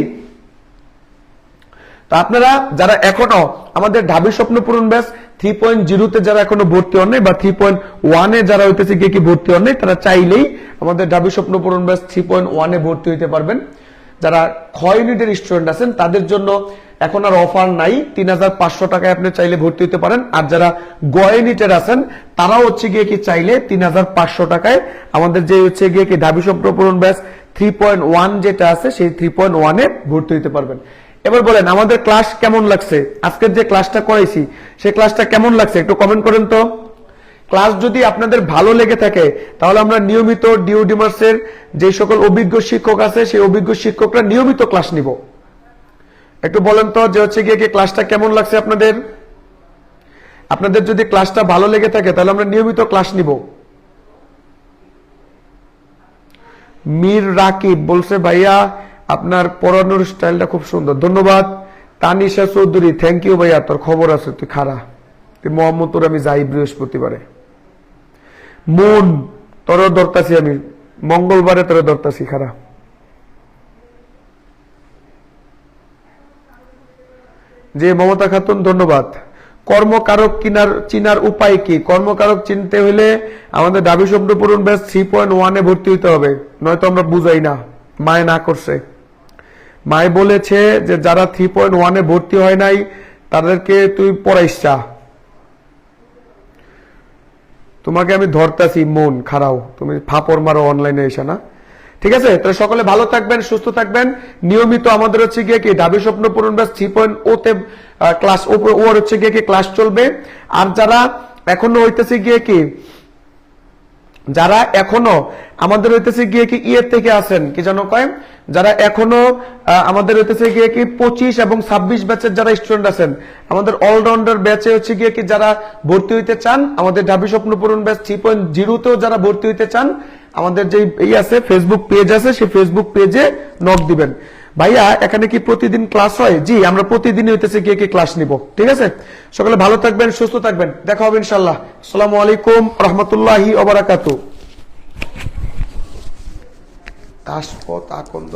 তো আপনারা যারা এখনো আমাদের ঢাবি স্বপ্ন পূরণ ব্যাচ 3.0 তে যারা এখনো ভর্তি হন নাই বা 3.1 এ যারা হইতেছে গিয়ে কি ভর্তি হন নাই, তারা চাইলেই আমাদের ঢাবি স্বপ্ন পূরণ ব্যাচ 3.1 এ ভর্তি হইতে পারবেন। যারা খ ইউনিটের স্টুডেন্ট আছেন তাদের জন্য এখন আর অফার নাই, 3500 টাকায় আপনি চাইলে ভর্তি হতে পারেন। আর যারা গ ইউনিটের আছেন তারাও হচ্ছে গিয়ে কি চাইলে 3500 টাকায় আমাদের যে হচ্ছে গিয়ে কি ঢাবি স্বপ্ন পূরণ ব্যাচ 3.1 যেটা আছে সেই 3.1 এ ভর্তি হতে পারবেন। এবার বলেন আমাদের ক্লাস কেমন লাগছে? আজকের যে ক্লাসটা করাইছি সেই ক্লাসটা কেমন লাগছে একটু কমেন্ট করেন তো। ক্লাস যদি আপনাদের ভালো লেগে থাকে তাহলে আমরা নিয়মিত ডিউডিমার্সের যে সকল অভিজ্ঞ শিক্ষক আছে সেই অভিজ্ঞ শিক্ষকরা নিয়মিত ক্লাস নিব। একটু বলেন তো যে হচ্ছে গিয়ে কি ক্লাসটা কেমন লাগছে আপনাদের? আপনাদের যদি ক্লাসটা ভালো লেগে থাকে তাহলে আমরা নিয়মিত ক্লাস নিব। মীর রাকিব বলছে ভাইয়া আপনার পড়ানোর স্টাইলটা খুব সুন্দর, ধন্যবাদ। তানিশা চৌধুরী থ্যাংক ইউ ভাইয়া, তোর খবর আছে, তুই খারা, তুই মোহাম্মদপুর আমি যাই বৃহস্পতিবারে। মন তোর ধরতাছি আমি, মঙ্গলবারে তোর ধরতাছি, খারা। যে মমতা খাতুন ধন্যবাদ। কর্মকারক চিনার উপায় কি? কর্মকারক চিনতে হলে আমাদের ঢাবি স্বপ্ন পূরণ ব্যাচ 3.1 এ ভর্তি হইতে হবে, নয়তো আমরা বুঝাই না। মায় না করছে, মায় বলেছে যে যারা 3.1 এ ভর্তি হয় নাই তাদেরকে তুই পড়াইস চা। তোমাকে আমি ধরতাছি, মন খারাও, তুমি ফাপড় মারো অনলাইনে এসে না। ঠিক আছে, তাহলে সকলে ভালো থাকবেন, সুস্থ থাকবেন। নিয়মিত আমাদের হচ্ছে গিয়ে কি ঢাবি স্বপ্ন পূরণ ব্যাচ 3.0 তে ক্লাস ওর হচ্ছে গিয়ে কি ক্লাস চলবে। আর যারা এখনো হইতেছে গিয়ে কি যারা এখনো আমাদের হইতেছে গিয়ে কি ইয়ের থেকে আছেন কি জানো কয়, যারা এখনো আমাদের হইতেছে গিয়ে কি 25 এবং 26 ব্যাচের যারা স্টুডেন্ট আছেন আমাদের অলরাউন্ডার ব্যাচে হচ্ছে গিয়ে কি যারা ভর্তি হইতে চান, আমাদের ঢাবি স্বপ্ন পূরণ ব্যাচ 3.0 তেও যারা ভর্তি হইতে চান, আমাদের যে এই আছে ফেসবুক পেজ আছে সেই ফেসবুক পেজে নক দিবেন। ভাইয়া এখানে কি প্রতিদিন ক্লাস হয়? জি, আমরা প্রতিদিন হইতেছে গিয়ে কি ক্লাস নিব। ঠিক আছে, সকলে ভালো থাকবেন, সুস্থ থাকবেন, দেখা হবে ইনশাআল্লাহ। আসসালামু আলাইকুম রাহমাতুল্লাহি ওয়া বারাকাতুহু। কাশপথ আকন্দ